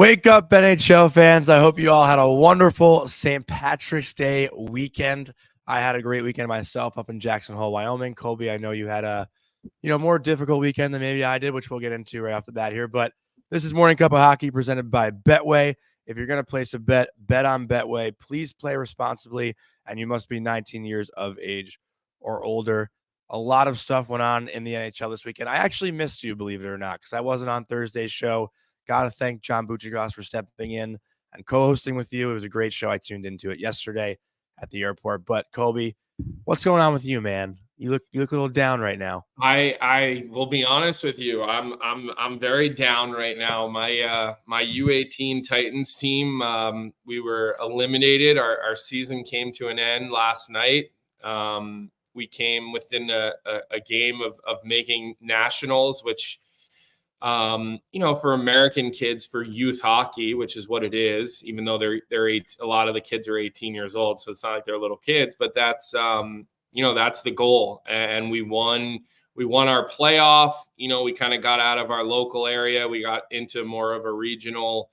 Wake up, NHL fans. I hope you all had a wonderful St. Patrick's Day weekend. I had a great weekend myself up in Jackson Hole, Wyoming. Colby, I know you had a more difficult weekend than maybe I did, which we'll get into right off the bat here. But this is Morning Cup of Hockey presented by Betway. If you're going to place a bet on Betway. Please play responsibly, and you must be 19 years of age or older. A lot of stuff went on in the NHL this weekend. I actually missed you, believe it or not, because I wasn't on Thursday's show. Got to thank John Buccigross for stepping in and co-hosting with you. It was a great show. I tuned into it yesterday at the airport. But Colby, what's going on with you, man? You look a little down right now. I will be honest with you. I'm very down right now. My U18 Titans team, we were eliminated. Our season came to an end last night. We came within a game of making nationals, which for American kids, for youth hockey, which is what it is, even though a lot of the kids are 18 years old, so it's not like they're little kids, but that's that's the goal. And we won our playoff. We kind of got out of our local area. We got into more of a regional,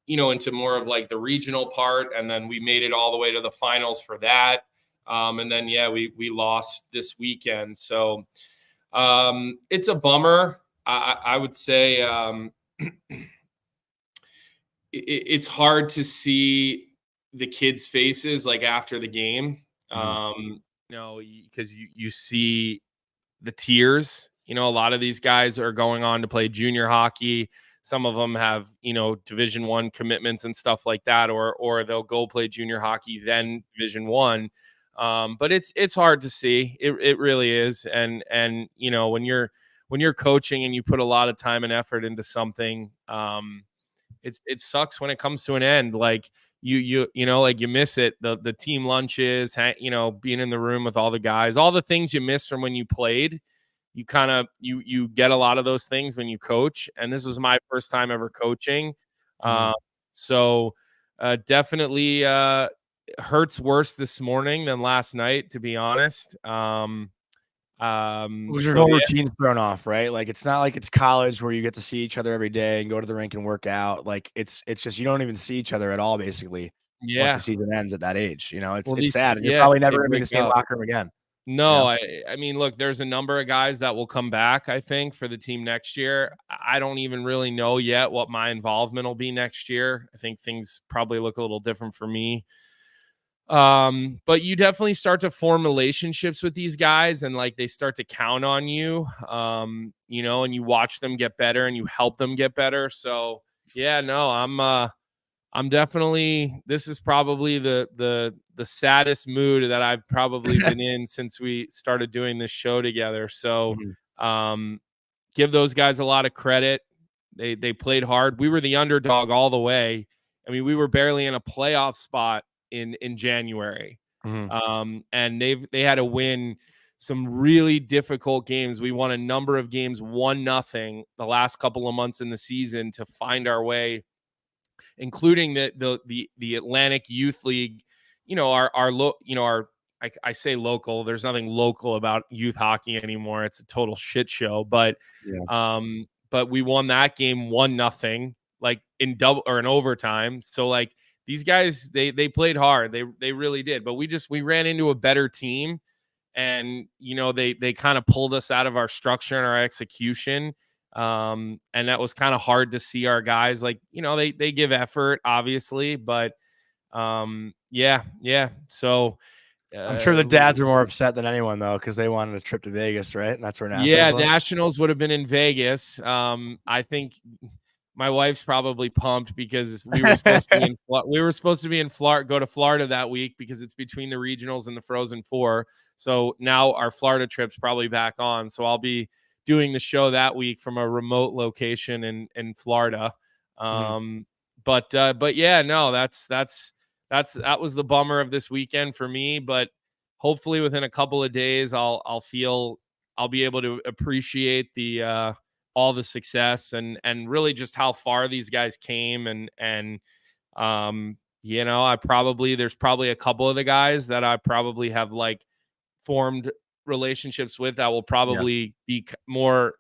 into more of like the regional part, and then we made it all the way to the finals for that. And then we lost this weekend, so it's a bummer. I would say it's hard to see the kids' faces like after the game, because you see the tears. A lot of these guys are going on to play junior hockey. Some of them have, Division I commitments and stuff like that, or they'll go play junior hockey, then Division I. But it's hard to see. It really is. And when you're coaching and you put a lot of time and effort into something, it sucks when it comes to an end. Like you miss it. The team lunches, being in the room with all the guys, all the things you miss from when you played. You kind of you get a lot of those things when you coach. And this was my first time ever coaching, so definitely hurts worse this morning than last night, to be honest. Was your whole routine thrown off, right? Like, it's not like it's college where you get to see each other every day and go to the rink and work out. Like, it's just you don't even see each other at all, basically. Once the season ends at that age, it's sad. And you're probably never going to be in the same locker room again. No, I mean, look, there's a number of guys that will come back, I think, for the team next year. I don't even really know yet what my involvement will be next year. I think things probably look a little different for me. But you definitely start to form relationships with these guys, and like they start to count on you, and you watch them get better and you help them get better. So I'm definitely, this is probably the saddest mood that I've probably been in since we started doing this show together. So, give those guys a lot of credit. They played hard. We were the underdog all the way. I mean, we were barely in a playoff spot in January. And they had to win some really difficult games. We won a number of games 1-0 the last couple of months in the season to find our way, including the Atlantic Youth League. I say local. There's nothing local about youth hockey anymore. It's a total shit show. But we won that game 1-0, like in double or in overtime. So like, these guys, they played hard. They really did. But we ran into a better team, and they kind of pulled us out of our structure and our execution. And that was kind of hard to see. Our guys, like, they give effort, obviously, but so I'm sure the dads are more upset than anyone, though, because they wanted a trip to Vegas, right? And that's where Nationals was. Nationals would have been in Vegas. I think my wife's probably pumped because we were supposed to be in Florida, go to Florida that week because it's between the regionals and the Frozen Four. So now our Florida trip's probably back on. So I'll be doing the show that week from a remote location in Florida. That was the bummer of this weekend for me. But hopefully within a couple of days, I'll be able to appreciate all the success and really just how far these guys came. And there's probably a couple of the guys that I probably have like formed relationships with that will probably be more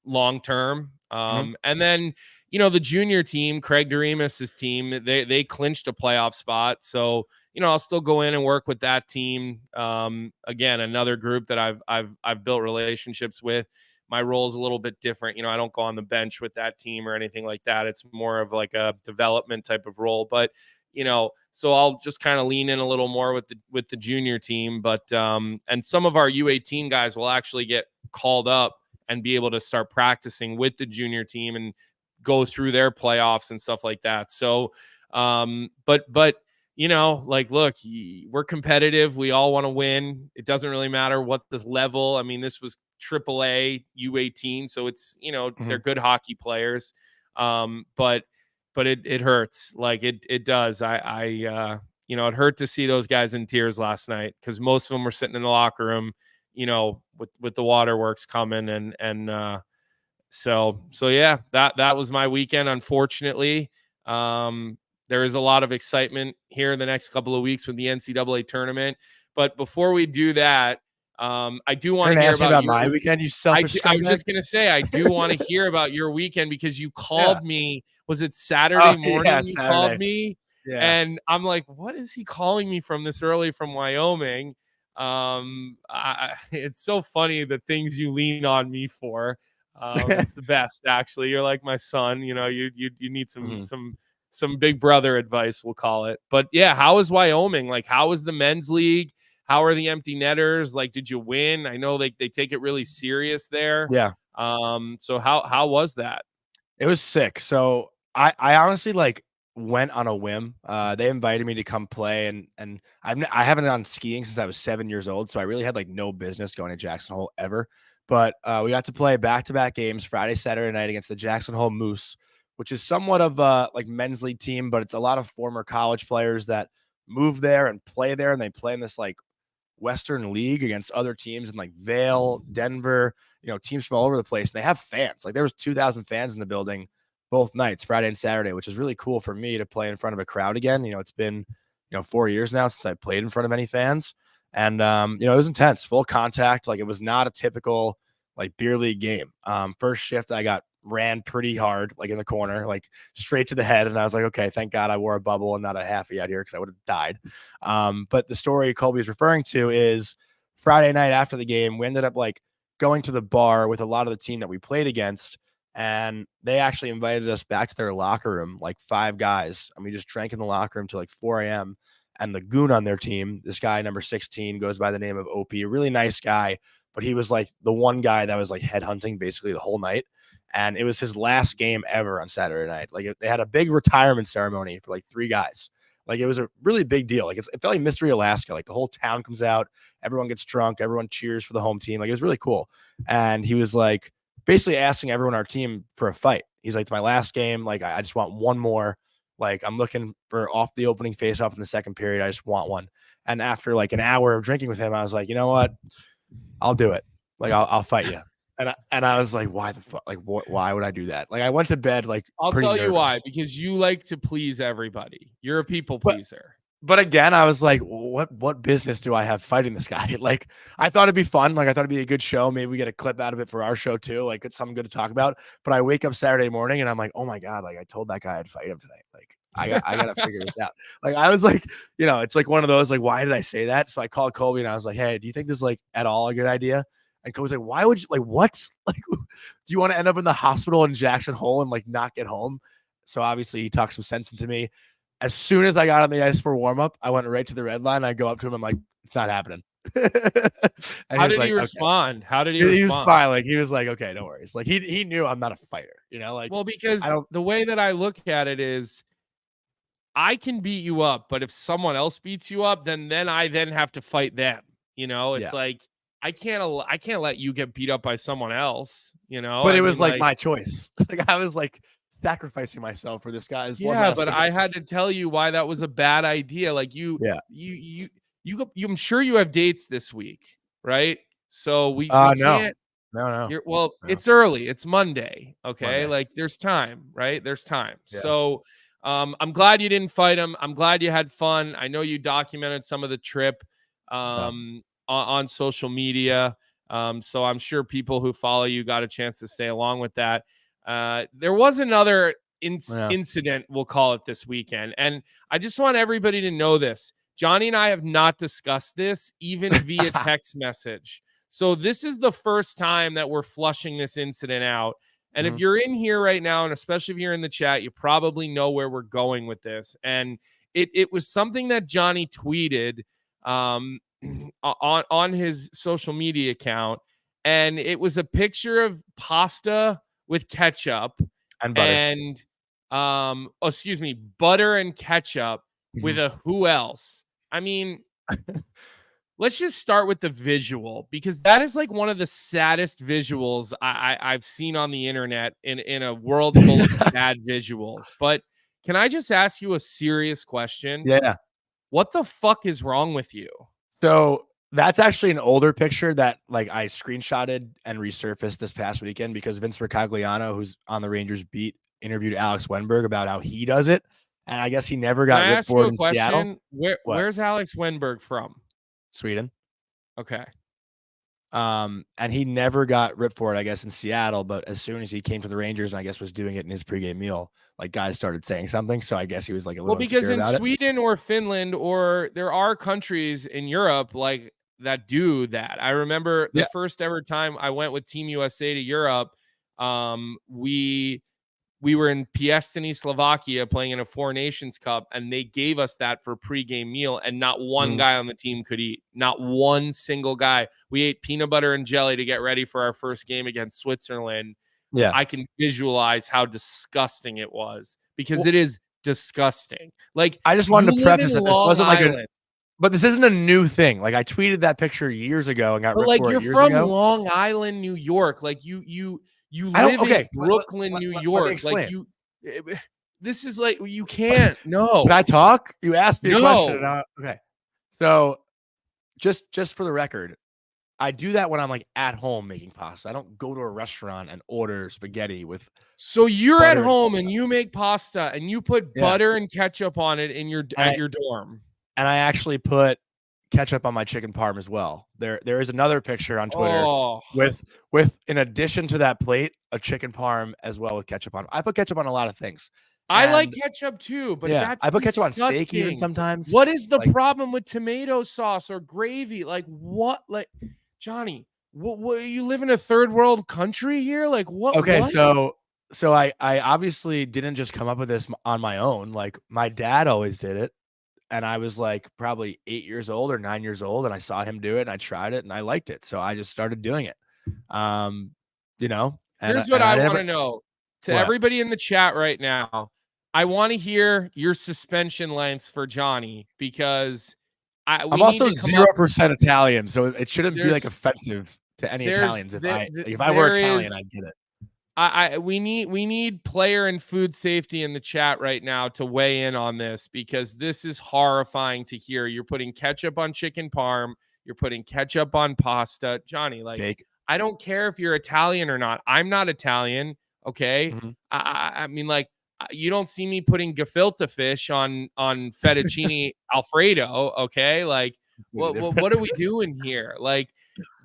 long-term. And then, the junior team, Craig Doremus's team, they clinched a playoff spot. So, I'll still go in and work with that team. Again, another group that I've built relationships with. My role is a little bit different. I don't go on the bench with that team or anything like that. It's more of like a development type of role. But, so I'll just kind of lean in a little more with the junior team. But and some of our U18 guys will actually get called up and be able to start practicing with the junior team and go through their playoffs and stuff like that. So, but look, we're competitive. We all want to win. It doesn't really matter what the level. I mean, this was AAA U18, so it's they're good hockey players. But it hurts. Like it does. It hurt to see those guys in tears last night because most of them were sitting in the locker room, with the waterworks coming and so yeah, that was my weekend. Unfortunately, there is a lot of excitement here in the next couple of weeks with the NCAA tournament. But before we do that, I do want to hear about my weekend. You selfish I was scumbag. just gonna say I do want to hear about your weekend because you called me. Was it Oh, Saturday morning? yeah, You Saturday. called me, Yeah. and I'm like, what is he calling me from this early from Wyoming? It's so funny the things you lean on me for. It's the best, actually. You're like my son. You need some big brother advice, we'll call it. But yeah, how is Wyoming? Like, how is the men's league? How are the empty netters? Like, did you win? I know they take it really serious there. Yeah. So how was that? It was sick. So I honestly went on a whim. They invited me to come play, and I haven't gone skiing since I was 7 years old, so I really had no business going to Jackson Hole ever. But we got to play back-to-back games Friday, Saturday night against the Jackson Hole Moose, which is somewhat of a men's league team, but it's a lot of former college players that move there and play there, and they play in this Western League against other teams in Vail, Denver, teams from all over the place. And they have fans. There was 2,000 fans in the building both nights, Friday and Saturday, which is really cool for me to play in front of a crowd again. It's been, 4 years now since I played in front of any fans. And, it was intense, full contact. It was not a typical beer league game. First shift, I got ran pretty hard, in the corner, straight to the head. And I was like, okay, thank God I wore a bubble and not a halfie out here because I would have died. But the story Colby's referring to is Friday night after the game, we ended up going to the bar with a lot of the team that we played against. And they actually invited us back to their locker room, 5 guys. And we just drank in the locker room till 4 a.m. And the goon on their team, this guy, number 16, goes by the name of Opie, a really nice guy. But he was the one guy that was headhunting basically the whole night. And it was his last game ever on Saturday night. They had a big retirement ceremony for 3 guys. It was a really big deal. It felt like Mystery Alaska. The whole town comes out, everyone gets drunk, everyone cheers for the home team. It was really cool. And he was basically asking everyone on our team for a fight. He's it's my last game. I just want one more. I'm looking for off the opening face-off in the second period. I just want one. And after an hour of drinking with him, I was like, you know what? I'll do it. I'll fight you. And I was like, why the fuck? Why would I do that? I went to bed I'll tell nervous. you why. Because you like to please everybody. You're a people pleaser. But again, I was like, what business do I have fighting this guy? I thought it'd be fun. I thought it'd be a good show. Maybe we get a clip out of it for our show too. It's something good to talk about. But I wake up Saturday morning and I'm like, oh my God, I told that guy I'd fight him tonight. I gotta figure this out. I was it's one of those, why did I say that? So I called Colby and I was like, hey, do you think this is at all a good idea? And Colby's like, why would you what? Do you want to end up in the hospital in Jackson Hole and not get home? So obviously he talked some sense into me. As soon as I got on the ice for warm up, I went right to the red line. I go up to him. I'm like, it's not happening. How did he respond? Okay. How did he respond? He was smiling. He was like, okay, no worries. He knew I'm not a fighter, well, because the way that I look at it is I can beat you up, but if someone else beats you up, then I have to fight them. It's I can't let you get beat up by someone else, But it was my choice. I was sacrificing myself for this guy's one last but game. I had to tell you why that was a bad idea. I'm sure you have dates this week, right? So we can't. No. No. It's early. It's Monday. Okay. Monday. There's time, right? There's time. Yeah. So I'm glad you didn't fight him. I'm glad you had fun. I know you documented some of the trip on social media. So I'm sure people who follow you got a chance to stay along with that. There was another incident, we'll call it, this weekend. And I just want everybody to know this. Johnny and I have not discussed this even via text message. So this is the first time that we're flushing this incident out. And if you're in here right now, and especially if you're in the chat, you probably know where we're going with this. And it was something that Johnny tweeted on his social media account. And it was a picture of pasta with ketchup and butter. And butter and ketchup with a who else. I mean, let's just start with the visual, because that is like one of the saddest visuals I've seen on the internet in a world full of bad visuals. But can I just ask you a serious question? Yeah. What the fuck is wrong with you? So that's actually an older picture that like I screenshotted and resurfaced this past weekend because Vince Mercogliano, who's on the Rangers beat, interviewed Alex Wenberg about how he does it. And I guess he never got ripped for it in Seattle. Where's Alex Wenberg from? Sweden. Okay. And he never got ripped for it, I guess, in Seattle. But as soon as he came to the Rangers and I guess was doing it in his pregame meal, like guys started saying something. So I guess he was like a little because in Sweden or Finland, or there are countries in Europe like that do that. I remember the first ever time I went with Team USA to Europe. We were in Piestany, Slovakia, playing in a Four Nations Cup, and they gave us that for pregame meal, and not one guy on the team could eat. Not one single guy. We ate peanut butter and jelly to get ready for our first game against Switzerland. Yeah. I can visualize how disgusting it was, because it is disgusting. Like, I just wanted to preface that this wasn't like but this isn't a new thing. Like I tweeted that picture years ago and got ripped for it years ago. You're from Long Island, New York. Like you live in Brooklyn, New York. Like this is like, you can't. No. Can I talk? You asked me a question. Okay. So just for the record, I do that when I'm like at home making pasta. I don't go to a restaurant and order spaghetti with. So you're at home and you make pasta and you put butter and ketchup on it at your dorm. And I actually put ketchup on my chicken parm as well. There is another picture on Twitter with in addition to that plate, a chicken parm as well with ketchup on. I put ketchup on a lot of things. I like ketchup too, but that's I put disgusting. Ketchup on steak even sometimes. What is the problem with tomato sauce or gravy? Like what? Like Johnny, what you live in a third world country here? Like what? Okay, what? so I obviously didn't just come up with this on my own. Like my dad always did it. And I was like probably 8 years old or 9 years old, and I saw him do it and I tried it and I liked it. So I just started doing it. Here's what I want to know to everybody in the chat right now. I want to hear your suspension lengths for Johnny, because I'm also 0% Italian, so it shouldn't be like offensive to any Italians. If I were Italian, I'd get it. We need player and food safety in the chat right now to weigh in on this, because this is horrifying to hear. You're putting ketchup on chicken parm. You're putting ketchup on pasta. Johnny, like, steak. I don't care if you're Italian or not. I'm not Italian. Okay. I mean, like, you don't see me putting gefilte fish on fettuccine Alfredo. Okay. Like, what are we doing here? Like,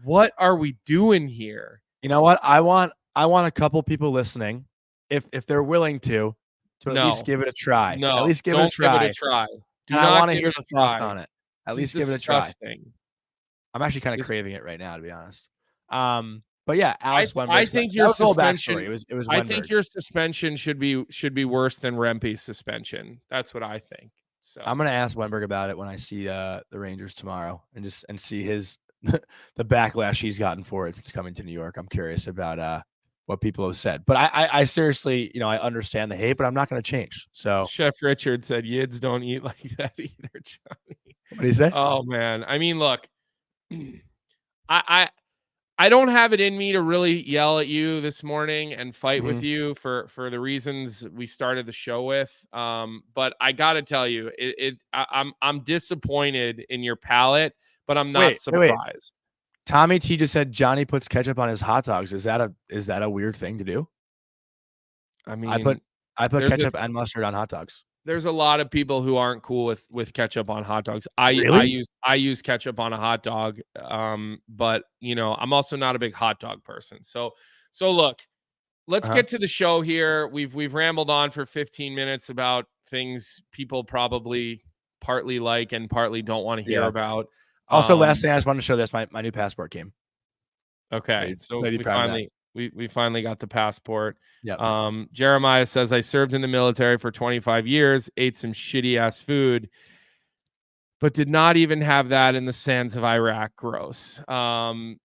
what are we doing here? You know what? I want a couple people listening, if they're willing to at least give it a try. No, at least give it a try. Give it a try. I want to hear the thoughts on it. At least give it a try. I'm actually kind of craving it right now, to be honest. But yeah, Alex Wenberg. I think your suspension. It was Wenberg. I think your suspension should be worse than Rempe's suspension. That's what I think. So I'm gonna ask Wenberg about it when I see the Rangers tomorrow, and see his the backlash he's gotten for it since coming to New York. I'm curious about what people have said. But I seriously, I understand the hate, but I'm not going to change. So Chef Richard said Yids don't eat like that either, Johnny. What did he say? Oh man. I mean, look, I don't have it in me to really yell at you this morning and fight with you for the reasons we started the show with. But I got to tell you, I'm disappointed in your palate, but I'm not surprised. Wait. Tommy T just said Johnny puts ketchup on his hot dogs. Is that a weird thing to do? I mean, I put ketchup and mustard on hot dogs. There's a lot of people who aren't cool with ketchup on hot dogs. I use ketchup on a hot dog. But I'm also not a big hot dog person. So look, let's get to the show here. We've rambled on for 15 minutes about things people probably partly like and partly don't want to hear about. Also, last thing I just wanted to show this, my new passport came. Okay, so we finally got the passport. Yeah. Jeremiah says, I served in the military for 25 years, ate some shitty ass food, but did not even have that in the sands of Iraq. Gross. It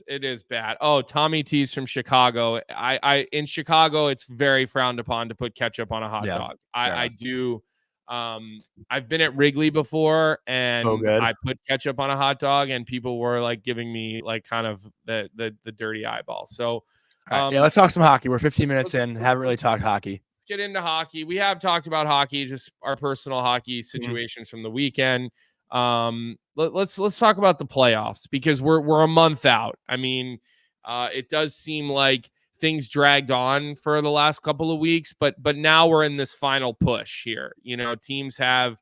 is bad. Oh, Tommy T's from Chicago. I in Chicago, it's very frowned upon to put ketchup on a hot dog. I do. I've been at Wrigley before, and I put ketchup on a hot dog, and people were like giving me like kind of the dirty eyeball. So, let's talk some hockey. We're 15 minutes in. Haven't really talked hockey. Let's get into hockey. We have talked about hockey, just our personal hockey situations from the weekend. Let's talk about the playoffs, because we're a month out. I mean, it does seem like things dragged on for the last couple of weeks, but now we're in this final push here. Teams have,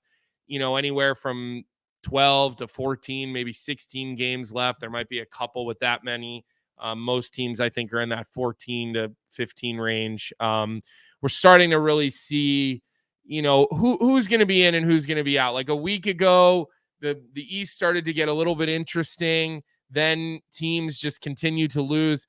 anywhere from 12 to 14, maybe 16 games left. There might be a couple with that many. Most teams, I think, are in that 14 to 15 range. We're starting to really see, who's going to be in and who's going to be out. Like a week ago, the East started to get a little bit interesting. Then teams just continue to lose.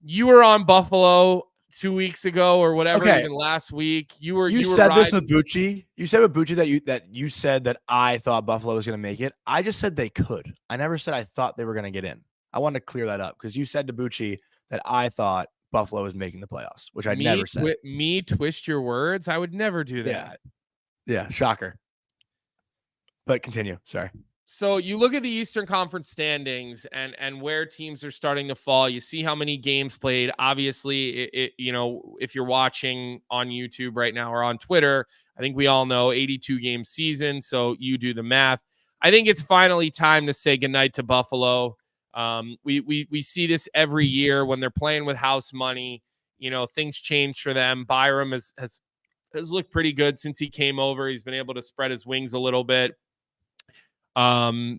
You were on Buffalo 2 weeks ago or whatever, even last week. You said this with Bucci. You said with Bucci that you said that I thought Buffalo was going to make it. I just said they could. I never said I thought they were going to get in. I wanted to clear that up, because you said to Bucci that I thought Buffalo was making the playoffs, which I never said. Me twist your words? I would never do that. Yeah, shocker. But continue. Sorry. So you look at the Eastern Conference standings and where teams are starting to fall. You see how many games played. Obviously, if you're watching on YouTube right now or on Twitter, I think we all know 82 game season. So you do the math. I think it's finally time to say goodnight to Buffalo. We see this every year when they're playing with house money. Things change for them. Byram has looked pretty good since he came over. He's been able to spread his wings a little bit. UPL's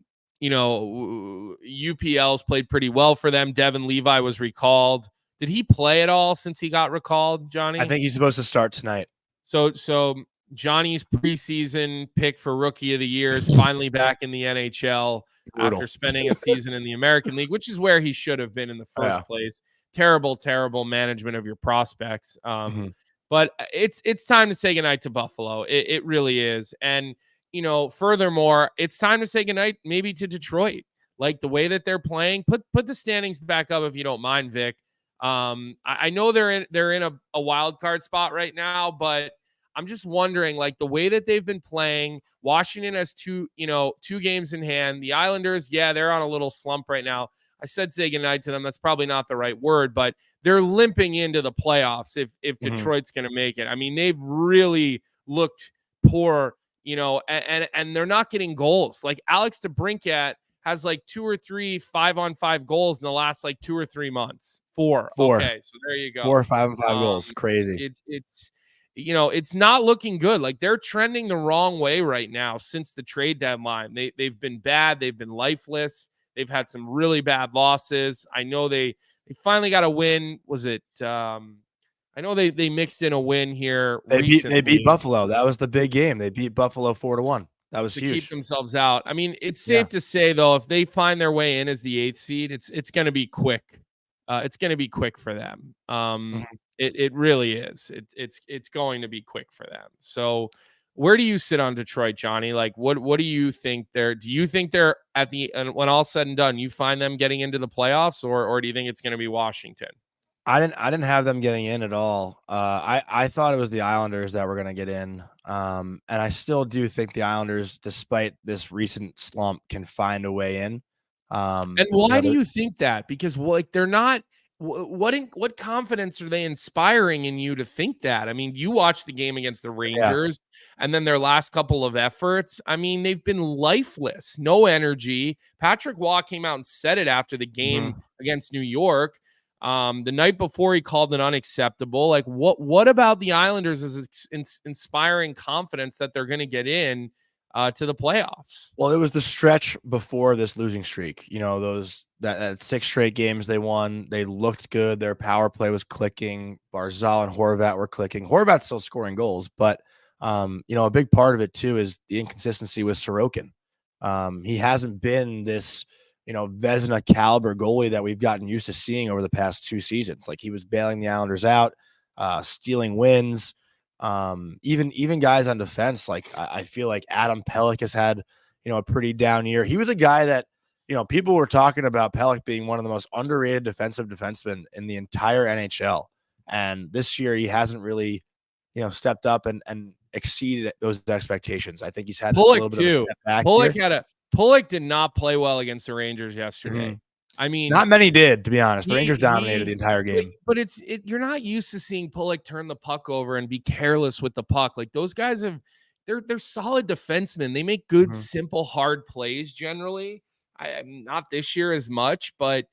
played pretty well for them. Devin Levi was recalled. Did he play at all since he got recalled, Johnny? I think he's supposed to start tonight. So Johnny's preseason pick for Rookie of the Year is finally back in the NHL after spending a season in the American League, which is where he should have been in the first place. Terrible management of your prospects. But it's time to say goodnight to Buffalo. It really is. And furthermore, it's time to say goodnight maybe to Detroit. Like the way that they're playing, put the standings back up if you don't mind, Vic. I know they're in a wild card spot right now, but I'm just wondering, like the way that they've been playing. Washington has two games in hand. The Islanders, they're on a little slump right now. I said say goodnight to them. That's probably not the right word, but they're limping into the playoffs if Detroit's going to make it. I mean, they've really looked poor. And they're not getting goals. Like Alex DeBrincat has like 2 or 3 5-on-5 goals in the last like 2 or 3 months. Four. Okay, so there you go. 4 5-on-5 goals. Crazy. It's not looking good. Like they're trending the wrong way right now since the trade deadline. They've been bad. They've been lifeless. They've had some really bad losses. I know they finally got a win. Was it? I know they mixed in a win here. They beat Buffalo. That was the big game. They beat Buffalo 4-1. That was huge. To keep themselves out. I mean, it's safe to say though, if they find their way in as the 8th seed, it's going to be quick. It's going to be quick for them. It really is. It's going to be quick for them. So, where do you sit on Detroit, Johnny? Like, what do you think they're? Do you think they're at the when all said and done, you find them getting into the playoffs, or do you think it's going to be Washington? I didn't have them getting in at all. I thought it was the Islanders that were going to get in. And I still do think the Islanders, despite this recent slump, can find a way in. And why do you think that? Because they're not. What confidence are they inspiring in you to think that? I mean, you watched the game against the Rangers and then their last couple of efforts. I mean, they've been lifeless, no energy. Patrick Waugh came out and said it after the game against New York. The night before, he called it unacceptable. Like, what about the Islanders is inspiring confidence that they're going to get in? to the playoffs. Well, it was the stretch before this losing streak. That 6 straight games they won. They looked good. Their power play was clicking. Barzal and Horvat were clicking. Horvat's still scoring goals, but a big part of it too is the inconsistency with Sorokin. He hasn't been this, Vezina caliber goalie that we've gotten used to seeing over the past 2 seasons. Like, he was bailing the Islanders out, stealing wins. Even guys on defense, like I feel like Adam Pelech has had, a pretty down year. He was a guy that, people were talking about Pelech being one of the most underrated defensive defensemen in the entire NHL. And this year he hasn't really, stepped up and exceeded those expectations. I think he's had Pulick a little bit of a step back. Pulick did not play well against the Rangers yesterday. Mm-hmm. I mean, not many did, to be honest. The Rangers dominated the entire game. But you're not used to seeing Pulick turn the puck over and be careless with the puck. Like, those guys they're solid defensemen. They make good, simple, hard plays generally. I'm not this year as much, but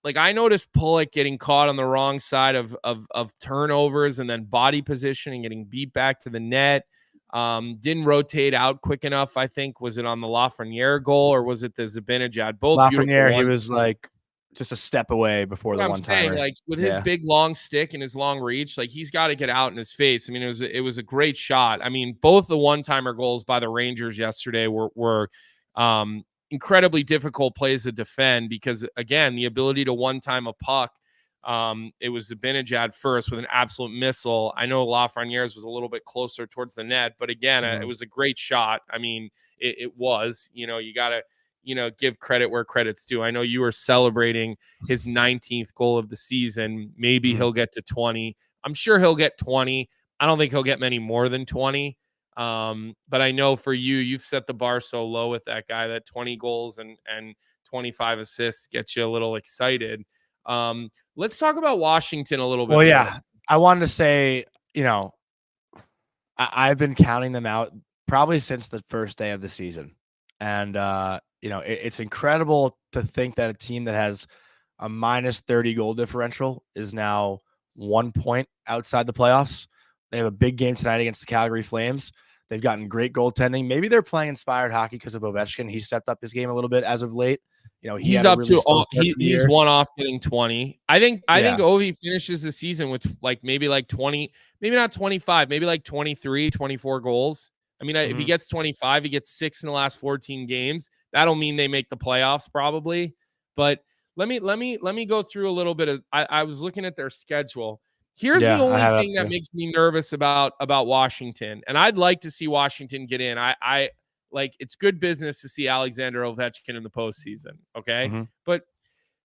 like, I noticed Pulick getting caught on the wrong side of turnovers and then body position and getting beat back to the net. Didn't rotate out quick enough. I think, was it on the Lafreniere goal or was it the Zibanejad? Both Lafreniere, he was like just a step away before the one-timer. Like, with his big long stick and his long reach, like, he's got to get out in his face. I mean, it was a great shot. I mean, both the one-timer goals by the Rangers yesterday were incredibly difficult plays to defend because, again, the ability to one-time a puck. It was Zibanejad first with an absolute missile. I know Lafreniere's was a little bit closer towards the net, but again, it was a great shot. I mean, it was, you got to, give credit where credit's due. I know you were celebrating his 19th goal of the season. Maybe he'll get to 20. I'm sure he'll get 20. I don't think he'll get many more than 20. But I know for you've set the bar so low with that guy that 20 goals and 25 assists gets you a little excited. Let's talk about Washington a little bit. Well, yeah, I wanted to say, I've been counting them out probably since the first day of the season. And, it's incredible to think that a team that has a minus 30 goal differential is now 1 point outside the playoffs. They have a big game tonight against the Calgary Flames. They've gotten great goaltending. Maybe they're playing inspired hockey because of Ovechkin. He stepped up his game a little bit as of late. He's up to he's one off getting 20. I think Ovi finishes the season with maybe 20, maybe not 25, maybe 23, 24 goals. I mean, if he gets 25, he gets 6 in the last 14 games. That'll mean they make the playoffs probably. But let me go through a little bit of. I was looking at their schedule. Here's the only thing that makes me nervous about Washington, and I'd like to see Washington get in. I it's good business to see Alexander Ovechkin in the postseason. Okay. But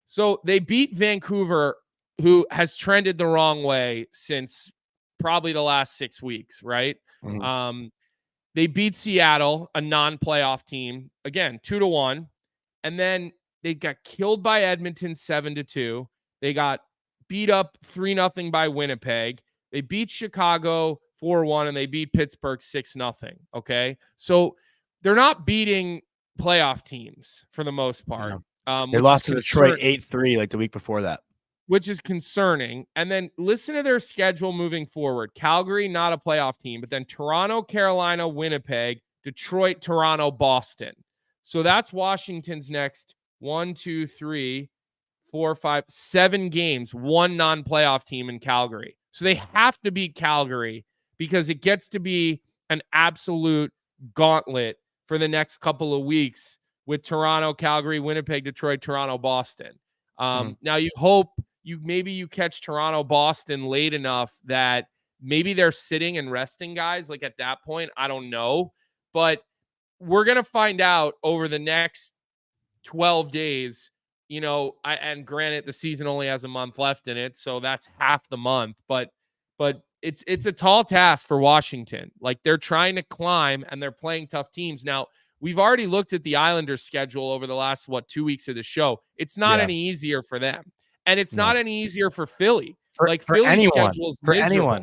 so they beat Vancouver, who has trended the wrong way since probably the last 6 weeks. Right. They beat Seattle, a non-playoff team, again, 2-1. And then they got killed by Edmonton 7-2. They got beat up 3-0 by Winnipeg. They beat Chicago 4-1 and they beat Pittsburgh 6-0. Okay. So they're not beating playoff teams for the most part. They lost to Detroit 8-3 like the week before that, which is concerning. And then listen to their schedule moving forward. Calgary, not a playoff team, but then Toronto, Carolina, Winnipeg, Detroit, Toronto, Boston. So that's Washington's next 1, 2, 3, 4, 5, 7 games, one non-playoff team in Calgary. So they have to beat Calgary because it gets to be an absolute gauntlet for the next couple of weeks with Toronto, Calgary, Winnipeg, Detroit, Toronto, Boston. Now you hope you catch Toronto, Boston late enough that maybe they're sitting and resting guys. Like, at that point, I don't know, but we're going to find out over the next 12 days, and granted the season only has a month left in it. So that's half the month, but it's a tall task for Washington. Like, they're trying to climb and they're playing tough teams. Now, we've already looked at the Islanders schedule over the last, 2 weeks of the show. It's not any easier for them. And it's not any easier for Philly. For Philly's anyone. schedule's For miserable. anyone.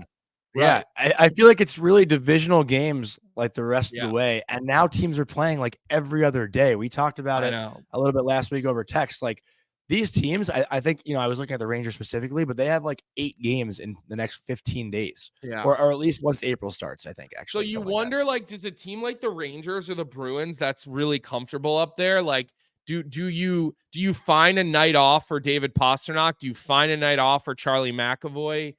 Right. Yeah. I feel like it's really divisional games like the rest of the way. And now teams are playing like every other day. We talked about it a little bit last week over text. Like, these teams, I think, I was looking at the Rangers specifically, but they have like 8 games in the next 15 days, Yeah. or at least once April starts, I think, So actually. you Something like that. wonder, like, does a team like the Rangers or the Bruins that's really comfortable up there, like, do you find a night off for David Pastrnak? Do you find a night off for Charlie McAvoy?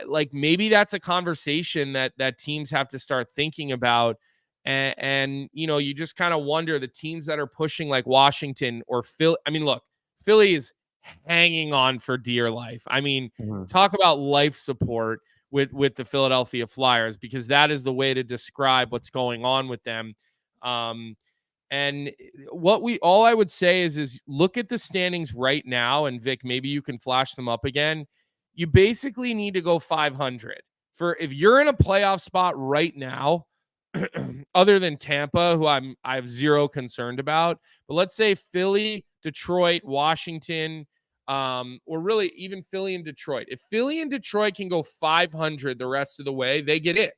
Like maybe that's a conversation that teams have to start thinking about. And you just kind of wonder the teams that are pushing like Washington or Philly. I mean, look, Philly is hanging on for dear life. I mean, talk about life support with the Philadelphia Flyers, because that is the way to describe what's going on with them. And all I would say is look at the standings right now, and Vic, maybe you can flash them up again. You basically need to go 500 for if you're in a playoff spot right now, other than Tampa, who I have zero concern about. But let's say Philly, Detroit, Washington, or really even Philly and Detroit. If Philly and Detroit can go 500 the rest of the way, they get it.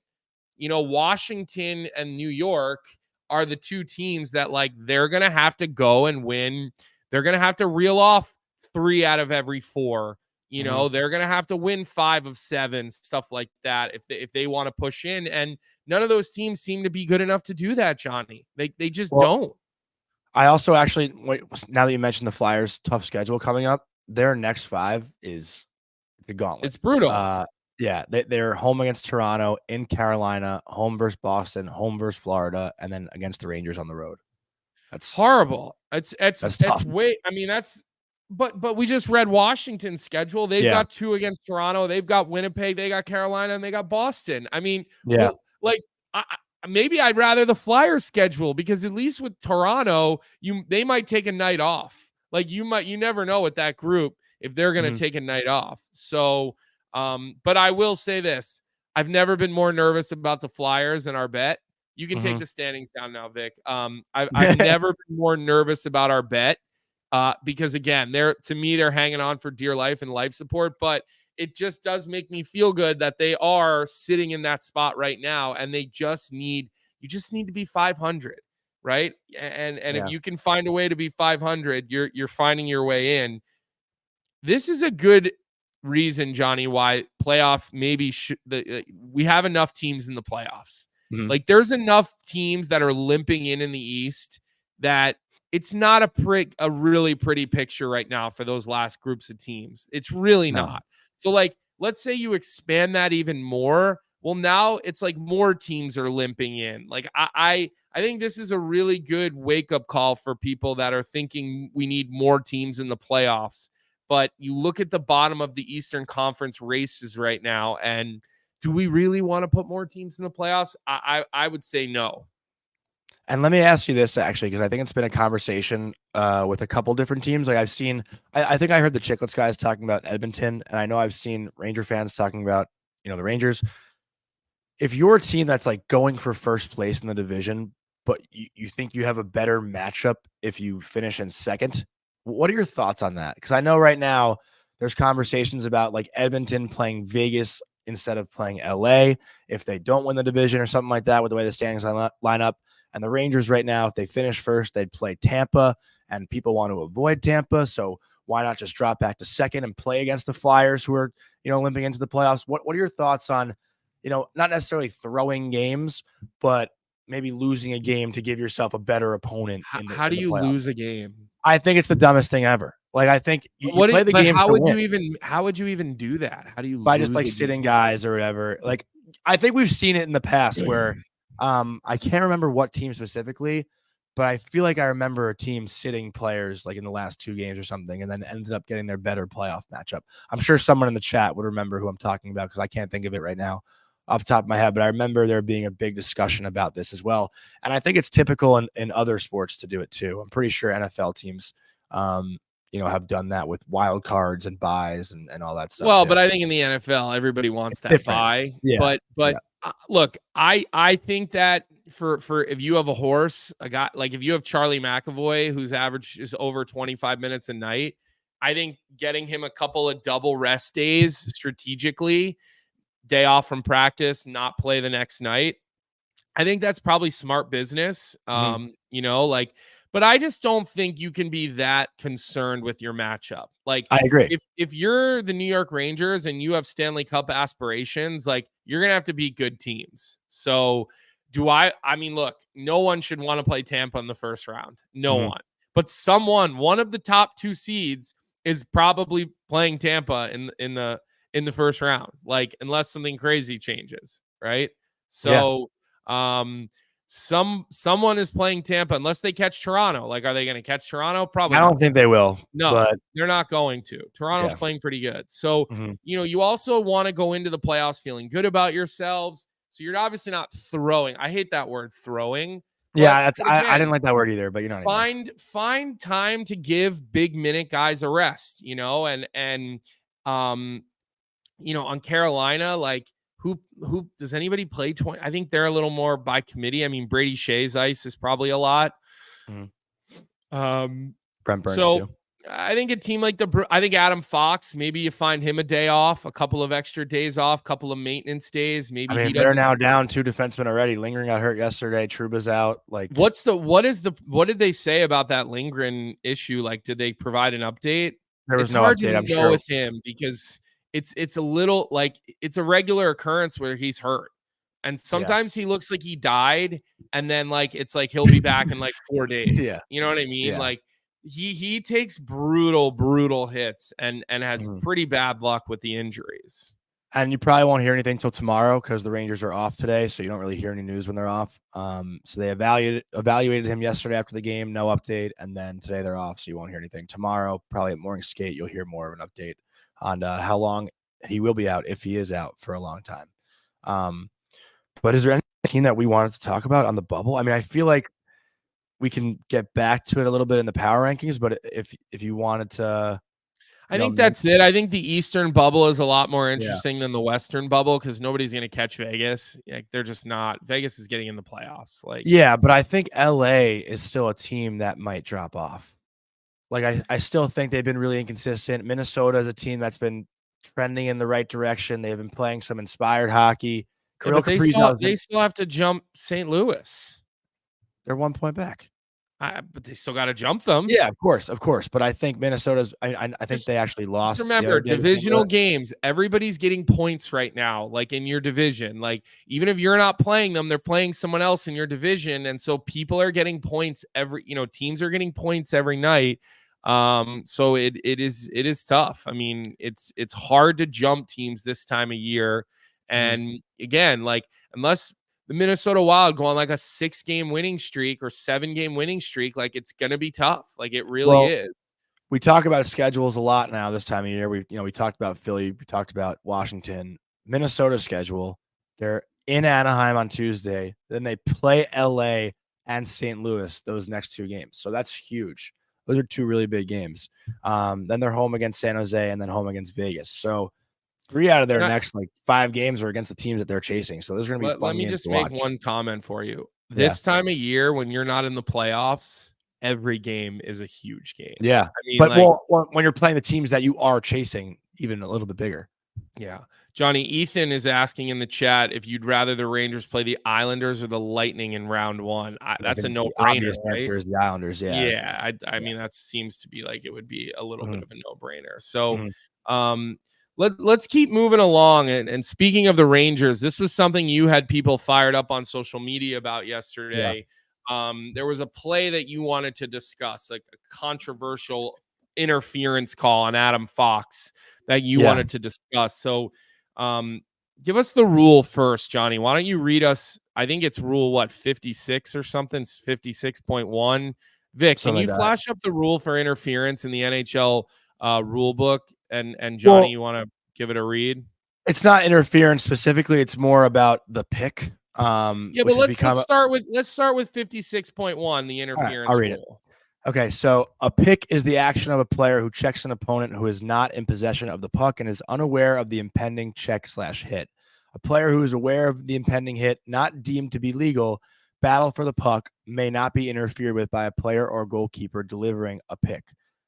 Washington and New York are the two teams that like they're going to have to go and win. They're going to have to reel off 3 out of every 4. They're going to have to win 5 of 7, stuff like that if they want to push in. And none of those teams seem to be good enough to do that, Johnny. They just don't. I also actually, now that you mentioned the Flyers' tough schedule coming up, their next 5 is the gauntlet. It's brutal. Yeah, they're home against Toronto, in Carolina, home versus Boston, home versus Florida, and then against the Rangers on the road. That's horrible. It's tough. way. I mean, but we just read Washington's schedule. They've got 2 against Toronto. They've got Winnipeg. They got Carolina, and they got Boston. I mean, maybe I'd rather the Flyers schedule, because at least with Toronto, they might take a night off. Like you never know with that group if they're going to take a night off. So. But I will say this. I've never been more nervous about the Flyers and our bet. You can take the standings down now, Vic. I've never been more nervous about our bet because, again, they're hanging on for dear life and life support. But it just does make me feel good that they are sitting in that spot right now, and you just need to be 500, right? And if you can find a way to be 500, you're finding your way in. This is a good reason, Johnny, why playoff maybe we have enough teams in the playoffs. Like there's enough teams that are limping in the East that it's not a really pretty picture right now for those last groups of teams. It's really not. So like, let's say you expand that even more. Well, now it's like more teams are limping in. Like I think this is a really good wake up call for people that are thinking we need more teams in the playoffs. But you look at the bottom of the Eastern Conference races right now, and do we really want to put more teams in the playoffs? I would say no. And let me ask you this, actually, because I think it's been a conversation with a couple different teams. Like I've seen, I think I heard the Chicklets guys talking about Edmonton, and I know I've seen Ranger fans talking about, the Rangers. If you're a team that's like going for first place in the division, but you think you have a better matchup if you finish in second, what are your thoughts on that? Because I know right now there's conversations about like Edmonton playing Vegas instead of playing LA if they don't win the division or something like that, with the way the standings line up. And the Rangers right now, if they finish first, they'd play Tampa, and people want to avoid Tampa. So why not just drop back to second and play against the Flyers, who are, limping into the playoffs? What are your thoughts on, not necessarily throwing games, but maybe losing a game to give yourself a better opponent in the How do you lose a game? I think it's the dumbest thing ever. Like, I think you play the game. How would you even do that? How do you by just like sitting guys or whatever? Like, I think we've seen it in the past where I can't remember what team specifically, but I feel like I remember a team sitting players like in the last 2 games or something, and then ended up getting their better playoff matchup. I'm sure someone in the chat would remember who I'm talking about, because I can't think of it right now off the top of my head, but I remember there being a big discussion about this as well. And I think it's typical in other sports to do it too. I'm pretty sure NFL teams, have done that with wild cards and buys and all that stuff. Well, too. But I think in the NFL, everybody wants that buy. Yeah. But look, I think that for if you have a horse, a guy, like if you have Charlie McAvoy, whose average is over 25 minutes a night, I think getting him a couple of double rest days strategically, day off from practice, not play the next night, I think that's probably smart business. Like, but I just don't think you can be that concerned with your matchup. Like, I agree. if you're the New York Rangers and you have Stanley Cup aspirations, like, you're gonna have to beat good teams. So I mean, look, no one should want to play Tampa in the first round. No one. But one of the top 2 seeds is probably playing Tampa in the first round, like, unless something crazy changes, right? So someone is playing Tampa unless they catch Toronto. Like, are they going to catch Toronto? Probably I not. don't think they will. No, but they're not going to. Toronto's playing pretty good. So, you also want to go into the playoffs feeling good about yourselves. So you're obviously not throwing. I hate that word, throwing. I didn't like that word either, but you know what I mean. Find time to give big minute guys a rest, and on Carolina, like, who does anybody play 20? I think they're a little more by committee. I mean, Brady Shea's ice is probably a lot. Brent Burns so too. I think a team like I think Adam Fox, maybe you find him a day off, a couple of extra days off, couple of maintenance days. Maybe they're now down 2 defensemen already. Lindgren got hurt yesterday. Trouba's out. Like, what did they say about that Lindgren issue? Like, did they provide an update? There was no update, I'm sure, with him because it's a little like it's a regular occurrence where he's hurt. And sometimes he looks like he died, and then like it's like he'll be back in like 4 days. You know what I mean? Like, he takes brutal hits and has pretty bad luck with the injuries. And you probably won't hear anything till tomorrow because the Rangers are off today, so you don't really hear any news when they're off. So they evaluated him yesterday after the game, no update, and then today they're off, so you won't hear anything. Tomorrow, probably at morning skate, you'll hear more of an update on how long he will be out, if he is out for a long time. But is there any team that we wanted to talk about on the bubble? I mean, I feel like we can get back to it a little bit in the power rankings, but if you wanted to, I think that's it. I think the Eastern bubble is a lot more interesting than the Western bubble because nobody's going to catch Vegas. Like, they're just not. Vegas is getting in the playoffs. Like, but I think LA is still a team that might drop off. Like, I still think they've been really inconsistent. Minnesota is a team that's been trending in the right direction. They've been playing some inspired hockey. But they still have to jump St. Louis. They're 1 point back. But they still got to jump them. Yeah, of course. But I think Minnesota's. I think they actually lost. Just remember, divisional games. Everybody's getting points right now, like in your division. Like, even if you're not playing them, they're playing someone else in your division, and so people are getting points teams are getting points every night. So it is tough. I mean, it's hard to jump teams this time of year, and again, like, unless the Minnesota Wild go on like a 6-game winning streak or 7-game winning streak, like, it's going to be tough. Like, it really is. We talk about schedules a lot now this time of year. We talked about Philly. We talked about Washington. Minnesota's schedule. They're in Anaheim on Tuesday. Then they play LA and St. Louis those next 2 games. So that's huge. Those are 2 really big games. Then they're home against San Jose and then home against Vegas. So 3 out of their next 5 games are against the teams that they're chasing. So those are going to be fun. Let me just make one comment for you. This time of year, when you're not in the playoffs, every game is a huge game. Yeah. I mean, but when you're playing the teams that you are chasing, even a little bit bigger. Yeah. Johnny, Ethan is asking in the chat if you'd rather the Rangers play the Islanders or the Lightning in round 1. That's a no-brainer. Obvious answer is the Islanders. Yeah. I mean, that seems to be like it would be a little bit of a no-brainer. So, let's keep moving along. And speaking of the Rangers, this was something you had people fired up on social media about yesterday. There was a play that you wanted to discuss, like a controversial interference call on Adam Fox that you wanted to discuss. So give us the rule first, Johnny. Why don't you read us? I think it's rule 56 or something, 56.1. Vic, can you flash up the rule for interference in the NHL rule book? And Johnny, you want to give it a read? It's not interference specifically. It's more about the pick. But let's start with 56.1, the interference I'll read rule. It. Okay, so a pick is the action of a player who checks an opponent who is not in possession of the puck and is unaware of the impending check/hit. A player who is aware of the impending hit, not deemed to be legal, battle for the puck, may not be interfered with by a player or goalkeeper delivering a pick.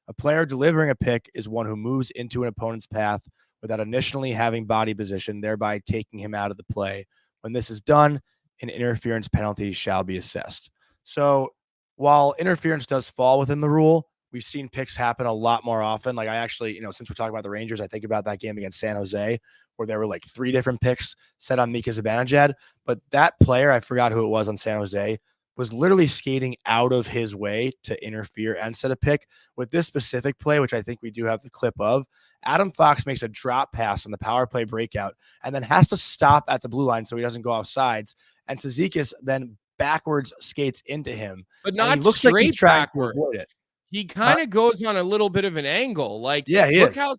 A player delivering a pick is one who moves into an opponent's path without initially having body position, thereby taking him out of the play. When this is done, an interference penalty shall be assessed. So while interference does fall within the rule, we've seen picks happen a lot more often. Like I actually, since we're talking about the Rangers, I think about that game against San Jose where there were like 3 different picks set on Mika Zibanejad. But that player, I forgot who it was on San Jose, was literally skating out of his way to interfere and set a pick. With this specific play, which I think we do have the clip of, Adam Fox makes a drop pass on the power play breakout and then has to stop at the blue line so he doesn't go off sides. And Cizikas then backwards skates into him. But And he not looks like he's straight trying to backwards. avoid it. He kind of goes on a little bit of an angle. Like, yeah, he look is. how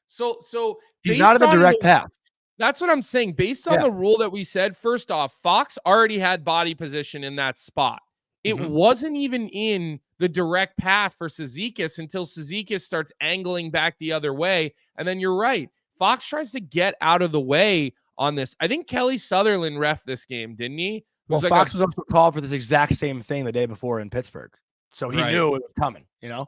so He's not in the direct path. That's what I'm saying. Based on the rule that we said, first off, Fox already had body position in that spot. It wasn't even in the direct path for Cizikas until Cizikas starts angling back the other way. And then you're right. Fox tries to get out of the way on this. I think Kelly Sutherland ref this game, didn't he? Well, like Fox was also called for this exact same thing the day before in Pittsburgh. So he knew it was coming, Yeah,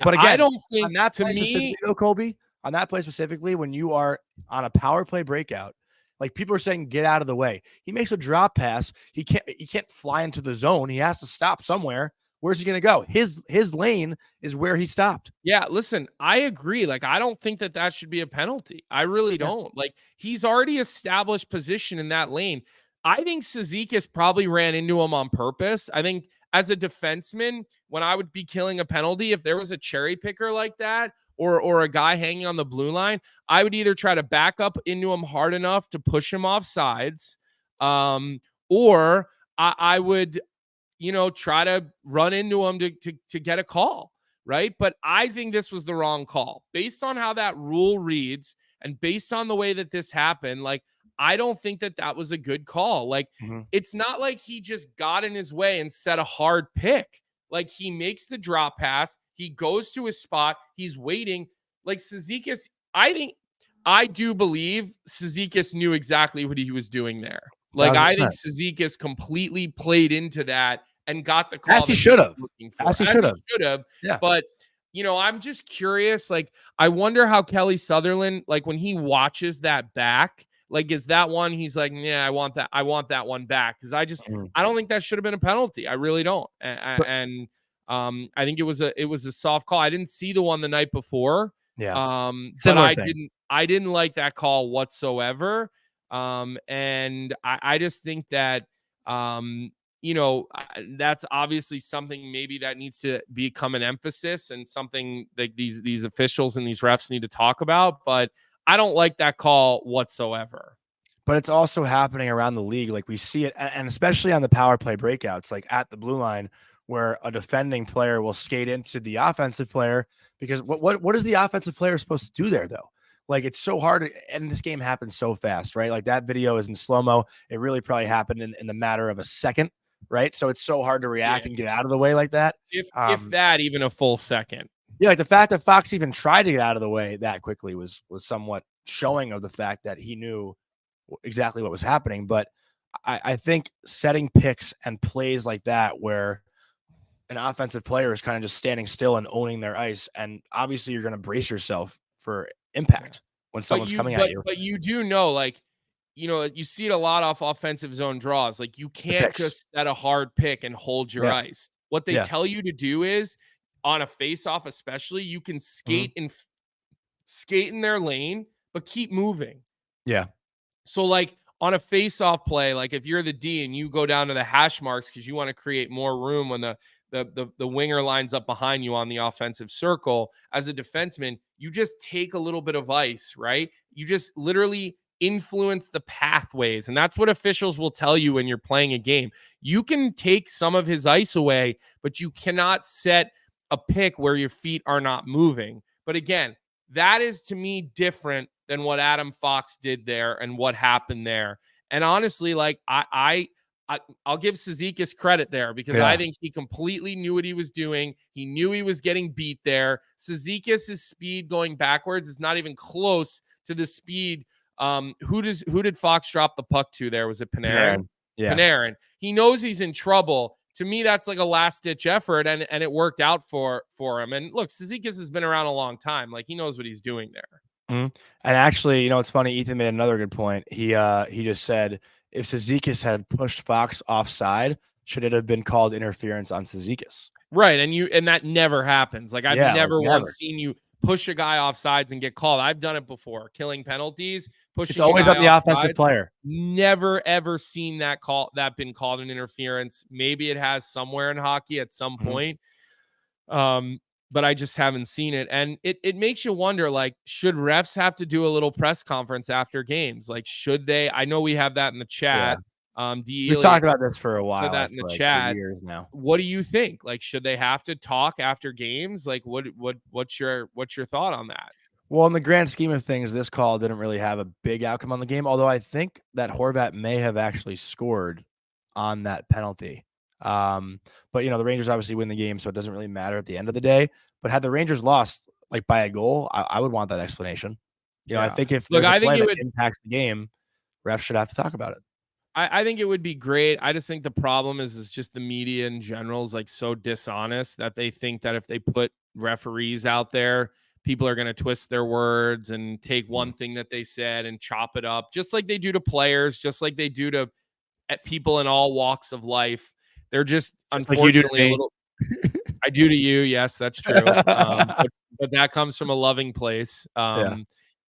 but again, I don't think on that play specifically, though, Colby, on that play specifically, when you are on a power play breakout, like people are saying, get out of the way. He makes a drop pass. He can't fly into the zone. He has to stop somewhere. Where's he going to go? His lane is where he stopped. Yeah, listen, I agree. Like, I don't think that should be a penalty. I really don't. Like, he's already established position in that lane. I think Cizikas probably ran into him on purpose. I think as a defenseman, when I would be killing a penalty, if there was a cherry picker like that, or a guy hanging on the blue line, I would either try to back up into him hard enough to push him off sides, or I would, try to run into him to get a call, right? But I think this was the wrong call. Based on how that rule reads and based on the way that this happened, like, I don't think that was a good call. Like, it's not like he just got in his way and set a hard pick. Like, he makes the drop pass. He goes to his spot. He's waiting. Like, Cizikas, I do believe Cizikas knew exactly what he was doing there. Like, I think Cizikas completely played into that and got the call. As he should have. As he should have. Yeah. But, I'm just curious. Like, I wonder how Kelly Sutherland, like, when he watches that back, like, is that one he's like, yeah, I want that one back. Because I don't think that should have been a penalty. I really don't. And I think it was a soft call. I didn't see the one the night before. Yeah. But I didn't like that call whatsoever. And I just think that that's obviously something maybe that needs to become an emphasis and something like these officials and these refs need to talk about. But I don't like that call whatsoever. But it's also happening around the league. Like, we see it, and especially on the power play breakouts, like at the blue line, where a defending player will skate into the offensive player, because what is the offensive player supposed to do there, though? Like, it's so hard, and this game happens so fast, right? Like, that video is in slow-mo. It really probably happened in the matter of a second, right? So it's so hard to react and get out of the way like that. If that, even a full second. Yeah, like the fact that Fox even tried to get out of the way that quickly was somewhat showing of the fact that he knew exactly what was happening. But I think setting picks and plays like that where an offensive player is kind of just standing still and owning their ice, and obviously you're going to brace yourself for impact when someone's coming at you. But you do know, like, you see it a lot off offensive zone draws. Like, you can't just set a hard pick and hold your ice. What they tell you to do is, on a face-off especially, you can skate in their lane, but keep moving. Yeah. So, like, on a face-off play, like if you're the D and you go down to the hash marks because you want to create more room when the winger lines up behind you on the offensive circle, as a defenseman, you just take a little bit of ice, right? You just literally influence the pathways. And that's what officials will tell you when you're playing a game. You can take some of his ice away, but you cannot set a pick where your feet are not moving. But again, that is to me different than what Adam Fox did there and what happened there. And honestly, like I'll give Cizikas credit there because I think he completely knew what he was doing. He knew he was getting beat there. Cizikas' speed going backwards is not even close to the speed. Who did Fox drop the puck to there? Was it Panarin? Yeah. Panarin. He knows he's in trouble. To me, that's like a last-ditch effort, and it worked out for him. And look, Cizikas has been around a long time. Like, he knows what he's doing there. And actually, it's funny. Ethan made another good point. He just said if Cizikas had pushed Fox offside, should it have been called interference on Cizikas? Right. And that never happens. Like, I've never never. once seen you push a guy off sides and get called. I've done it before, killing penalties, pushing It's always a guy on the off offensive sides. player. Never ever seen that been called an interference. Maybe it has somewhere in hockey at some point. But I just haven't seen it. And it makes you wonder, like, should refs have to do a little press conference after games? Like, should they? I know we have that in the chat. We talked about this for a while. Said that in the like chat. For years now. What do you think? Like, should they have to talk after games? Like, what's your thought on that? Well, in the grand scheme of things, this call didn't really have a big outcome on the game, although I think that Horvat may have actually scored on that penalty. But the Rangers obviously win the game, so it doesn't really matter at the end of the day. But had the Rangers lost like by a goal, I would want that explanation. I think if there's a play that impacts the game, refs should have to talk about it. I think it would be great. I just think the problem is just the media in general is like so dishonest that they think that if they put referees out there, people are going to twist their words and take one thing that they said and chop it up, just like they do to players, just like they do to people in all walks of life. They're just unfortunately a little. I do to you. Yes, that's true. But that comes from a loving place.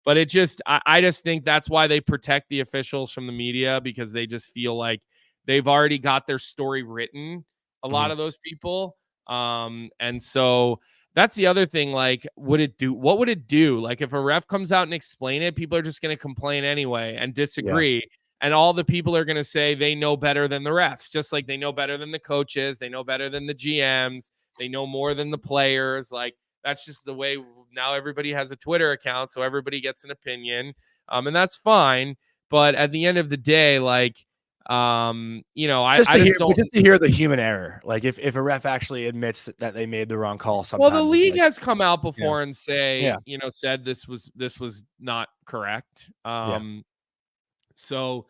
But it just, I just think that's why they protect the officials from the media, because they just feel like they've already got their story written, a lot of those people. And so that's the other thing. Like, what would it do? Like, if a ref comes out and explain it, people are just going to complain anyway and disagree. Yeah. And all the people are going to say they know better than the refs, just like they know better than the coaches. They know better than the GMs. They know more than the players. Like, that's just the way now everybody has a Twitter account, so everybody gets an opinion. And that's fine. But at the end of the day, like, I just to hear the human error. Like, if a ref actually admits that they made the wrong call, sometimes. Well, the league has come out before and said this was not correct. So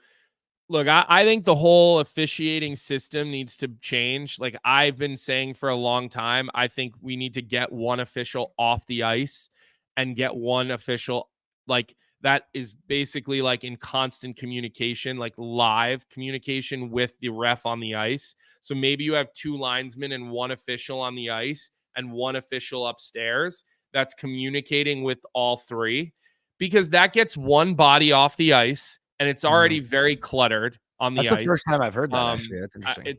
look, I think the whole officiating system needs to change. Like I've been saying for a long time, I think we need to get one official off the ice and get one official like that is basically like in constant communication, like live communication with the ref on the ice. So maybe you have two linesmen and one official on the ice and one official upstairs that's communicating with all three, because that gets one body off the ice. And it's already very cluttered on the ice. That's the first time I've heard that, actually. That's interesting.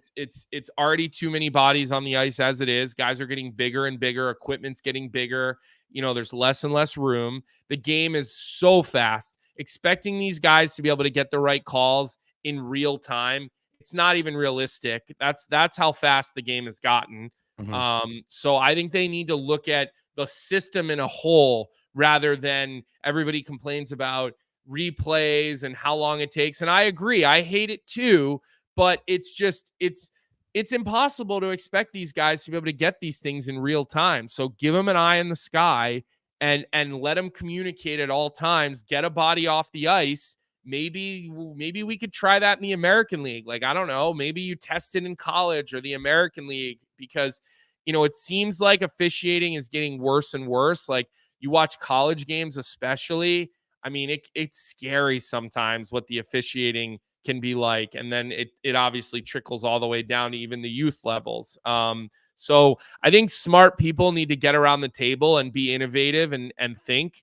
It's already too many bodies on the ice as it is. Guys are getting bigger and bigger. Equipment's getting bigger. There's less and less room. The game is so fast. Expecting these guys to be able to get the right calls in real time, it's not even realistic. That's how fast the game has gotten. So I think they need to look at the system in a whole rather than everybody complains about replays and how long it takes. And I agree, I hate it too, but it's just it's impossible to expect these guys to be able to get these things in real time. So give them an eye in the sky and let them communicate at all times. Get a body off the ice. Maybe we could try that in the American League. Like, I don't know, maybe you test it in college or the American League, because it seems like officiating is getting worse and worse. Like, you watch college games especially, I mean, it's scary sometimes what the officiating can be like. And then it obviously trickles all the way down to even the youth levels. So I think smart people need to get around the table and be innovative and think.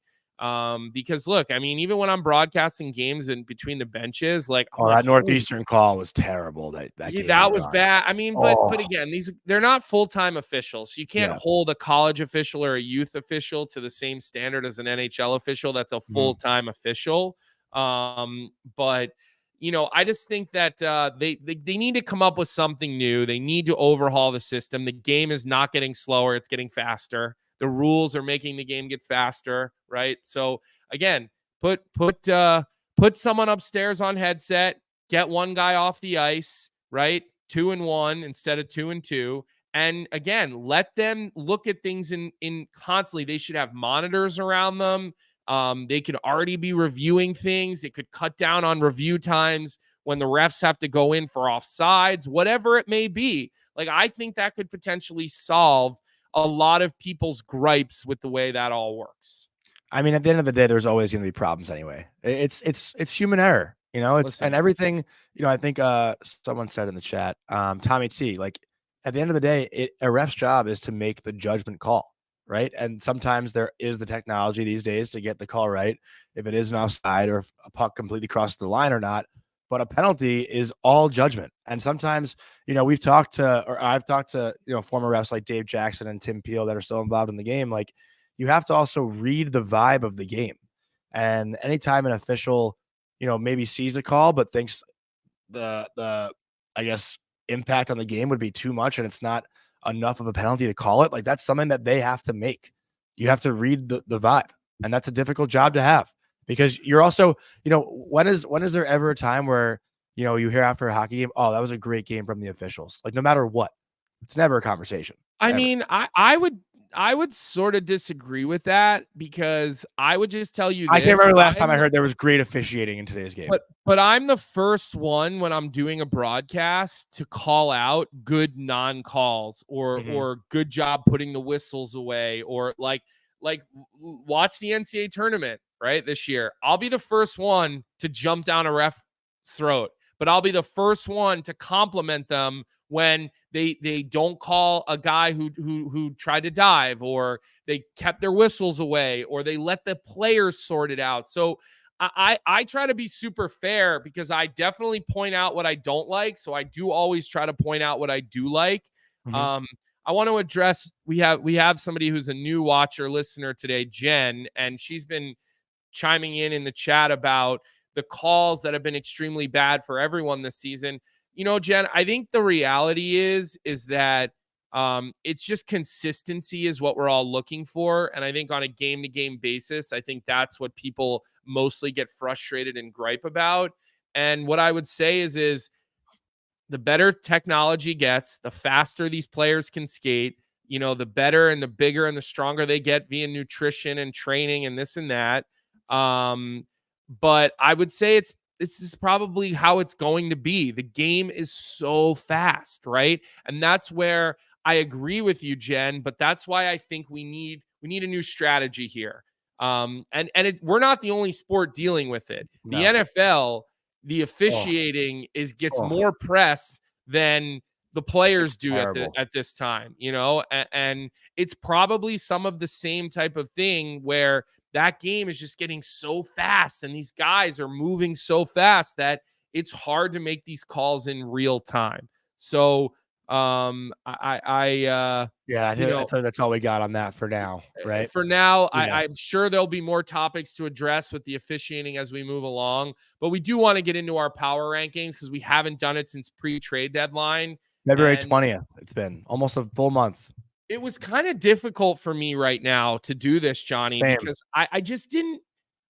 Because look, I mean, even when I'm broadcasting games in between the benches, like, that Northeastern call was terrible. That was bad. I mean, but again, they're not full-time officials. So you can't hold a college official or a youth official to the same standard as an NHL official. That's a full-time official. But I just think that they need to come up with something new. They need to overhaul the system. The game is not getting slower; it's getting faster. The rules are making the game get faster, right? So again, put someone upstairs on headset, get one guy off the ice, right? 2-1 instead of 2-2. And again, let them look at things in constantly. They should have monitors around them. They could already be reviewing things. It could cut down on review times when the refs have to go in for offsides, whatever it may be. Like, I think that could potentially solve a lot of people's gripes with the way that all works. I mean, at the end of the day, there's always going to be problems anyway. It's human error. It's and everything, I think someone said in the chat, Tommy T, like at the end of the day, a ref's job is to make the judgment call, right? And sometimes there is the technology these days to get the call right, if it is an offside or if a puck completely crosses the line or not. But a penalty is all judgment. And sometimes, I've talked to, former refs like Dave Jackson and Tim Peel that are still involved in the game. Like, you have to also read the vibe of the game. And anytime an official, maybe sees a call, but thinks the I guess impact on the game would be too much and it's not enough of a penalty to call it, like that's something that they have to make. You have to read the vibe, and that's a difficult job to have because you're also, when is there ever a time where you hear after a hockey game, oh, that was a great game from the officials? Like no matter what, it's never a conversation. I ever. mean, I would sort of disagree with that because I would just tell you this. I can't remember last time I heard there was great officiating in today's game. But I'm the first one when I'm doing a broadcast to call out good non-calls or good job putting the whistles away or like watch the NCAA tournament, right? This year. I'll be the first one to jump down a ref's throat, but I'll be the first one to compliment them when they don't call a guy who tried to dive, or they kept their whistles away, or they let the players sort it out. So I try to be super fair because I definitely point out what I don't like. So I do always try to point out what I do like. I want to address, we have somebody who's a new watcher listener today, Jen, and she's been chiming in the chat about the calls that have been extremely bad for everyone this season. Jen, I think the reality is that it's just consistency is what we're all looking for. And I think on a game-to-game basis, I think that's what people mostly get frustrated and gripe about. And what I would say is the better technology gets, the faster these players can skate, the better and the bigger and the stronger they get via nutrition and training and this and that. But I would say this is probably how it's going to be. The game is so fast, right? And that's where I agree with you, Jen, but that's why I think we need a new strategy here. We're not the only sport dealing with it. No. The NFL, the officiating gets more press than the players do at this time, and it's probably some of the same type of thing where that game is just getting so fast and these guys are moving so fast that it's hard to make these calls in real time. So I think that's all we got on that for now, right? For now, yeah. I'm sure there'll be more topics to address with the officiating as we move along, but we do want to get into our power rankings because we haven't done it since pre-trade deadline. February 20th. It's been almost a full month. It was kind of difficult for me right now to do this, Johnny, because I just didn't.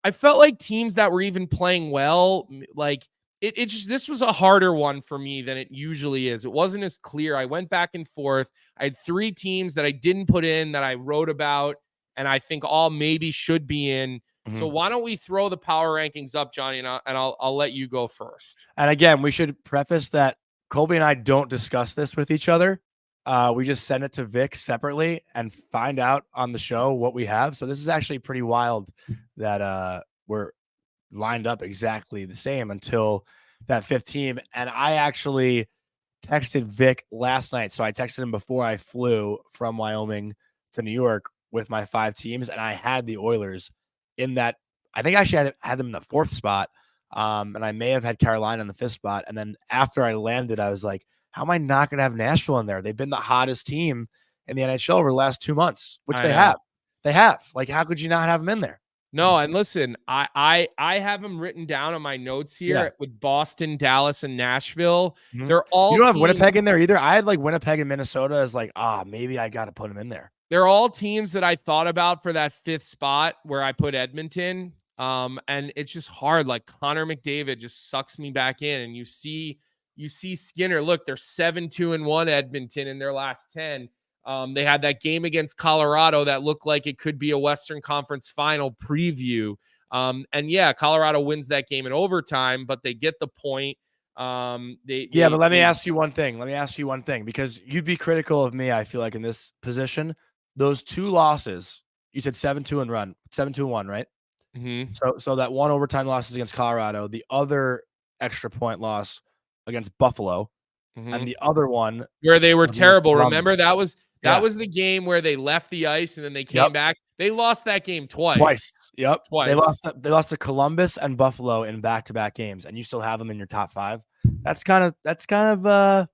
I felt like teams that were even playing well, like this was a harder one for me than it usually is. It wasn't as clear. I went back and forth. I had 3 teams that I didn't put in that I wrote about, and I think all maybe should be in. So why don't we throw the power rankings up, Johnny, and I'll let you go first. And again, we should preface that Colby and I don't discuss this with each other. We just send it to Vic separately and find out on the show what we have. So this is actually pretty wild that we're lined up exactly the same until that 5th team. And I actually texted Vic last night. So I texted him before I flew from Wyoming to New York with my 5 teams. And I had the Oilers in that. I think I actually had them in the 4th spot. And I may have had Carolina in the 5th spot. And then after I landed, I was like, how am I not going to have Nashville in there? They've been the hottest team in the NHL over the last 2 months, which they have. They have. Like, how could you not have them in there? No, and listen, I have them written down on my notes here with Boston, Dallas, and Nashville. They're all. You don't have Winnipeg in there either. I had like Winnipeg and Minnesota as like, maybe I got to put them in there. They're all teams that I thought about for that 5th spot where I put Edmonton. And it's just hard. Like Connor McDavid just sucks me back in, and you see Skinner. Look, they're 7-2-1 Edmonton in their last 10. They had that game against Colorado that looked like it could be a Western Conference final preview. And yeah, Colorado wins that game in overtime, but they get the point. But let me ask you one thing. Because you'd be critical of me, I feel like, in this position. Those 2 losses, you said 7-2-1, right? So that one overtime loss is against Colorado. The other extra point loss against Buffalo, and the other one where they were was against terrible. Columbus. Remember that was the game where they left the ice and then they came back. They lost that game twice. Yep. Twice. They lost to Columbus and Buffalo in back-to-back games, and you still have them in your top 5. That's kind of I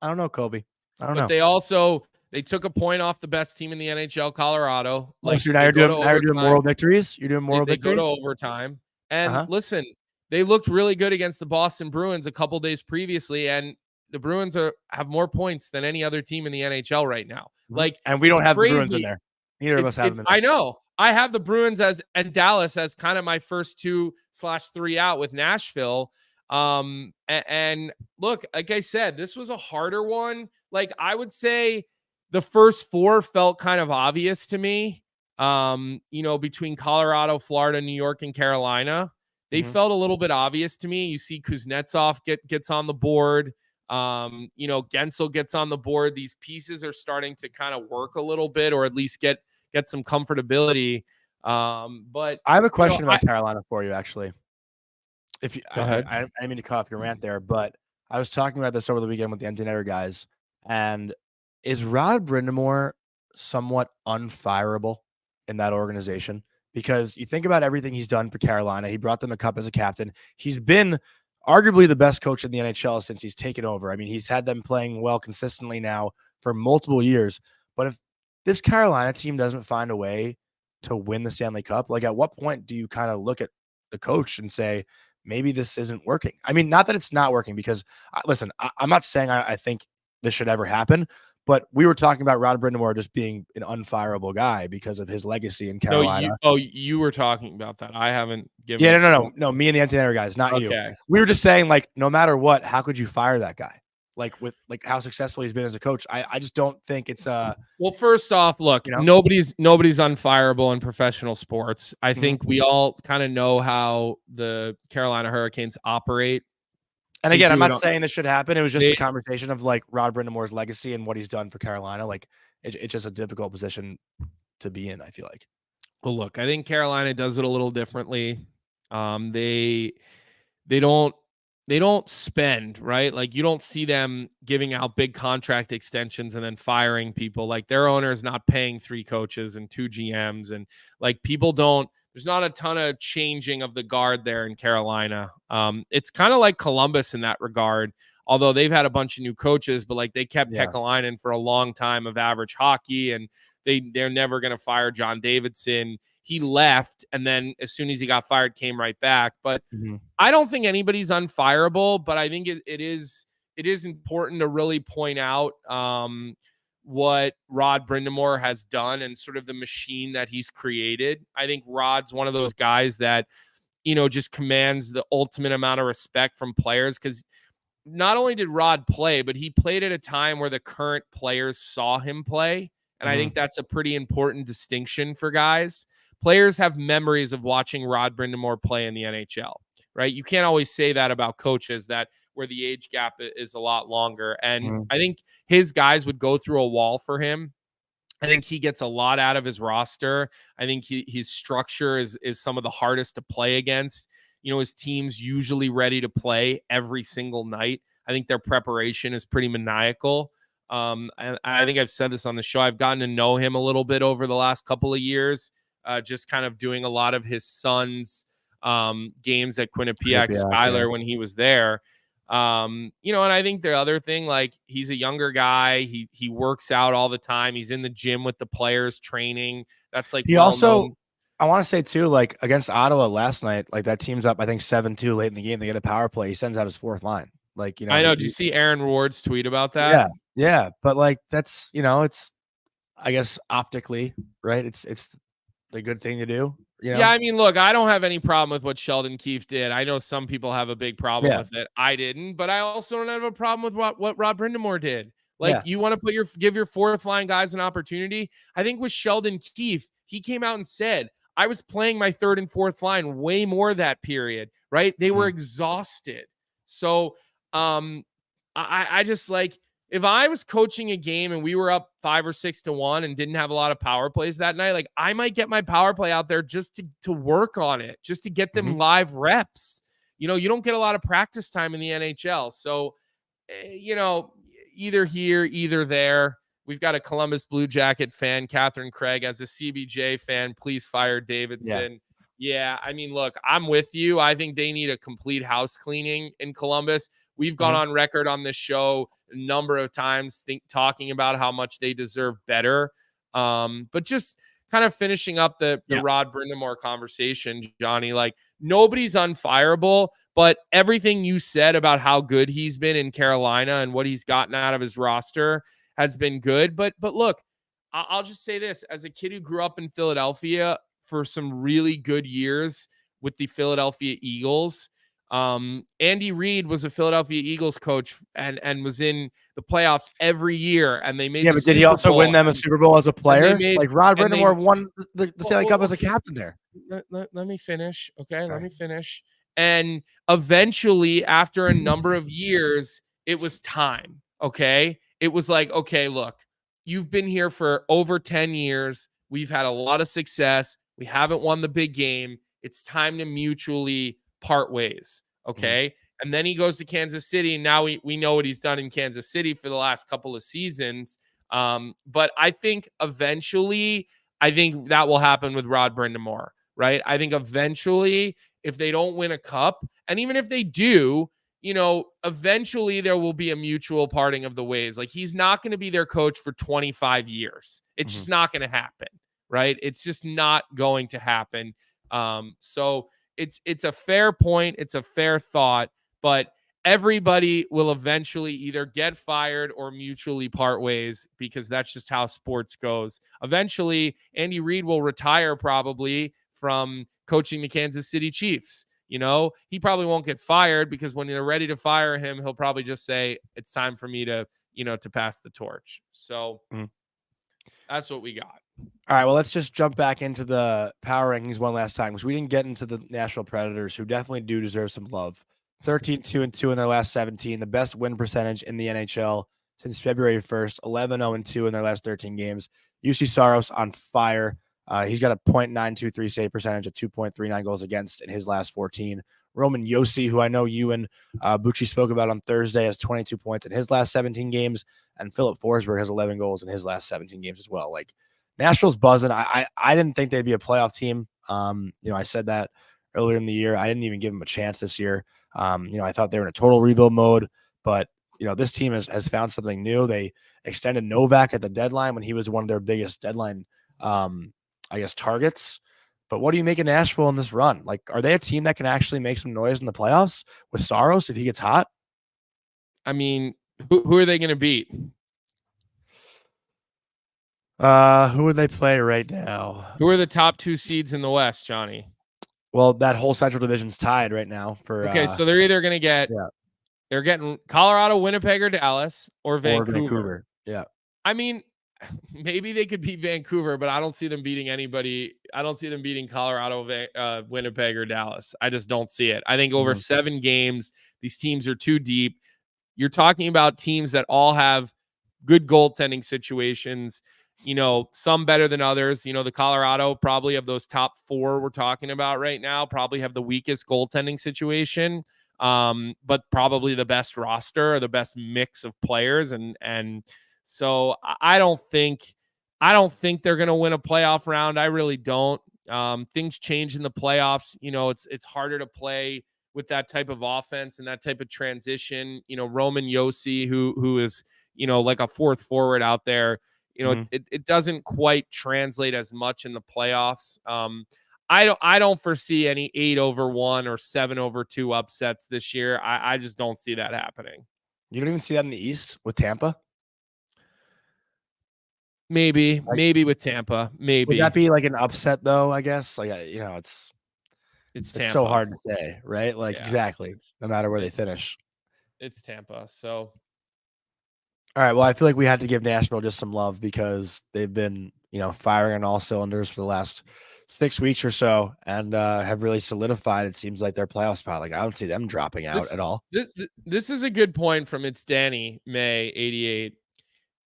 don't know, Colby. I don't know. But they took a point off the best team in the NHL, Colorado. Like, so now you're doing moral victories. You're doing moral victories. They go to overtime. And listen, they looked really good against the Boston Bruins a couple days previously, and the Bruins have more points than any other team in the NHL right now. Like, and we don't have crazy. the Bruins in there. Neither of us have them in there. I know. I have the Bruins and Dallas as kind of my first 2/3 out with Nashville. And look, like I said, this was a harder one. Like, I would say the first 4 felt kind of obvious to me. Between Colorado, Florida, New York, and Carolina, they felt a little bit obvious to me. You see Kuznetsov gets on the board. Gensel gets on the board. These pieces are starting to kind of work a little bit, or at least get some comfortability. But I have a question about Carolina for you, actually. If you, Go ahead. I didn't mean to cut off your rant there, but I was talking about this over the weekend with the Empty Netter guys. And is Rod Brind'Amour somewhat unfireable in that organization? Because you think about everything he's done for Carolina. He brought them a cup as a captain. He's been arguably the best coach in the NHL since he's taken over. I mean, he's had them playing well consistently now for multiple years. But if this Carolina team doesn't find a way to win the Stanley Cup, like, at what point do you kind of look at the coach and say, maybe this isn't working? I mean, not that it's not working, because listen, I'm not saying I think this should ever happen, but we were talking about Rod Brind'Amour just being an unfireable guy because of his legacy in Carolina. You were talking about that. I haven't given. Yeah, no. Me and the Empty Netter guys, not you. We were just saying, like, no matter what, how could you fire that guy? Like, with how successful he's been as a coach. I just don't think it's well, first off, look, nobody's unfireable in professional sports. I think we all kind of know how the Carolina Hurricanes operate. And again, I'm not saying this should happen. It was just the conversation of, like, Rod Brind'Amour's legacy and what he's done for Carolina. Like, it's just a difficult position to be in, I feel like. Well, look, I think Carolina does it a little differently. They don't spend, right? Like, you don't see them giving out big contract extensions and then firing people. Like, their owner is not paying 3 coaches and 2 GMs, and, like, there's not a ton of changing of the guard there in Carolina. It's kind of like Columbus in that regard, although they've had a bunch of new coaches, but, like, they kept Kekalainen for a long time of average hockey, and they're never going to fire John Davidson. He left, and then as soon as he got fired, came right back. But I don't think anybody's unfireable, but I think it is important to really point out what Rod Brind'Amour has done and sort of the machine that he's created. I think Rod's one of those guys that, just commands the ultimate amount of respect from players, because not only did Rod play, but he played at a time where the current players saw him play. And I think that's a pretty important distinction for guys. Players have memories of watching Rod Brind'Amour play in the NHL, right? You can't always say that about coaches, where the age gap is a lot longer. And I think his guys would go through a wall for him. I think he gets a lot out of his roster. I think his structure is some of the hardest to play against. His team's usually ready to play every single night. I think their preparation is pretty maniacal. And I think I've said this on the show. I've gotten to know him a little bit over the last couple of years, just kind of doing a lot of his son's games at Quinnipiac Schuyler when he was there. And I think the other thing, like, he's a younger guy. He works out all the time. He's in the gym with the players training. That's like, he also, I want to say too, like, against Ottawa last night, like, that team's up, I think 7-2 late in the game. They get a power play. He sends out his 4th line. Like, I know. Did you see Aaron Ward's tweet about that? Yeah. But, like, that's, it's, I guess, optically, right? It's the good thing to do. Yeah, I mean, look, I don't have any problem with what Sheldon Keefe did. I know some people have a big problem with it. I didn't, but I also don't have a problem with what Rod Brind'Amour did. Like, you want to give your 4th line guys an opportunity. I think with Sheldon Keefe, he came out and said, I was playing my 3rd and 4th line way more that period, right? They were exhausted. So I just, like, if I was coaching a game and we were up 5 or 6-1 and didn't have a lot of power plays that night, like, I might get my power play out there just to work on it, just to get them live reps. you don't get a lot of practice time in the NHL. So, either here, either there. We've got a Columbus Blue Jacket fan, Catherine Craig. As a CBJ fan, please fire Davidson. Yeah, I mean, look, I'm with you. I think they need a complete house cleaning in Columbus. We've gone on record on this show a number of times talking about how much they deserve better. But just kind of finishing up the Rod Brindamore conversation, Johnny, like nobody's unfireable, but everything you said about how good he's been in Carolina and what he's gotten out of his roster has been good. But look, I'll just say this. As a kid who grew up in Philadelphia for some really good years with the Philadelphia Eagles, Andy Reid was a Philadelphia Eagles coach and was in the playoffs every year. And they made but did he also win them a Super Bowl as a player? Like Rod Brindamore won the Stanley Cup as a captain there. Let me finish. Okay, sorry. Let me finish. And eventually, after a number of years, it was time. Okay. It was like, okay, look, you've been here for over 10 years. We've had a lot of success. We haven't won the big game. It's time to mutually part ways. Okay. And then he goes to Kansas City. And now we know what he's done in Kansas City for the last couple of seasons. But I think eventually, that will happen with Rod Brindamore, right? I think eventually, if they don't win a cup, and even if they do, eventually there will be a mutual parting of the ways. Like he's not going to be their coach for 25 years. It's just not going to happen, right? It's just not going to happen. So it's a fair point. It's a fair thought, but everybody will eventually either get fired or mutually part ways because that's just how sports goes. Eventually, Andy Reid will retire probably from coaching the Kansas City Chiefs. He probably won't get fired because when they're ready to fire him, he'll probably just say, it's time for me to, to pass the torch. So that's what we got. All right. Well, let's just jump back into the power rankings one last time because we didn't get into the Nashville Predators, who definitely do deserve some love. 13-2-2 in their last 17, the best win percentage in the NHL since February 1st, 11-0-2 in their last 13 games. UC Saros on fire. He's got a .923 save percentage, a 2.39 goals against in his last 14. Roman Josi, who I know you and Bucci spoke about on Thursday, has 22 points in his last 17 games, and Philip Forsberg has 11 goals in his last 17 games as well. Like Nashville's buzzing. I didn't think they'd be a playoff team. I said that earlier in the year. I didn't even give them a chance this year. I thought they were in a total rebuild mode, but this team has found something new. They extended Novak at the deadline when he was one of their biggest deadline targets. But what do you make of Nashville in this run? Like, are they a team that can actually make some noise in the playoffs with Saros if he gets hot? I mean, who are they going to beat? Who would they play right now? Who are the top two seeds in the West, Johnny? Well, that whole Central Division's tied right now for. Okay, so they're either going to get. Yeah. They're getting Colorado, Winnipeg, or Dallas, or Vancouver. Yeah. I mean, maybe they could beat Vancouver, but I don't see them beating anybody. I don't see them beating Colorado, Winnipeg, or Dallas. I just don't see it. I think over 7 games, these teams are too deep. You're talking about teams that all have good goaltending situations, some better than others. The Colorado probably of those top 4 we're talking about right now probably have the weakest goaltending situation, but probably the best roster or the best mix of players. And so I don't think they're going to win a playoff round. I really don't. Things change in the playoffs. It's harder to play with that type of offense and that type of transition. Roman Josi, who is, like a fourth forward out there, it doesn't quite translate as much in the playoffs. I don't foresee any 8-1 or 7-2 upsets this year. I just don't see that happening. You don't even see that in the East with Tampa? Maybe with Tampa. Maybe. Would that be like an upset though, I guess? Like, it's Tampa. So hard to say, right? Like, exactly. No matter where they finish. It's Tampa. So. All right. Well, I feel like we had to give Nashville just some love because they've been, firing on all cylinders for the last 6 weeks or so and have really solidified, it seems like, their playoff spot. Like, I don't see them dropping out at all. This is a good point from It's Danny May 88.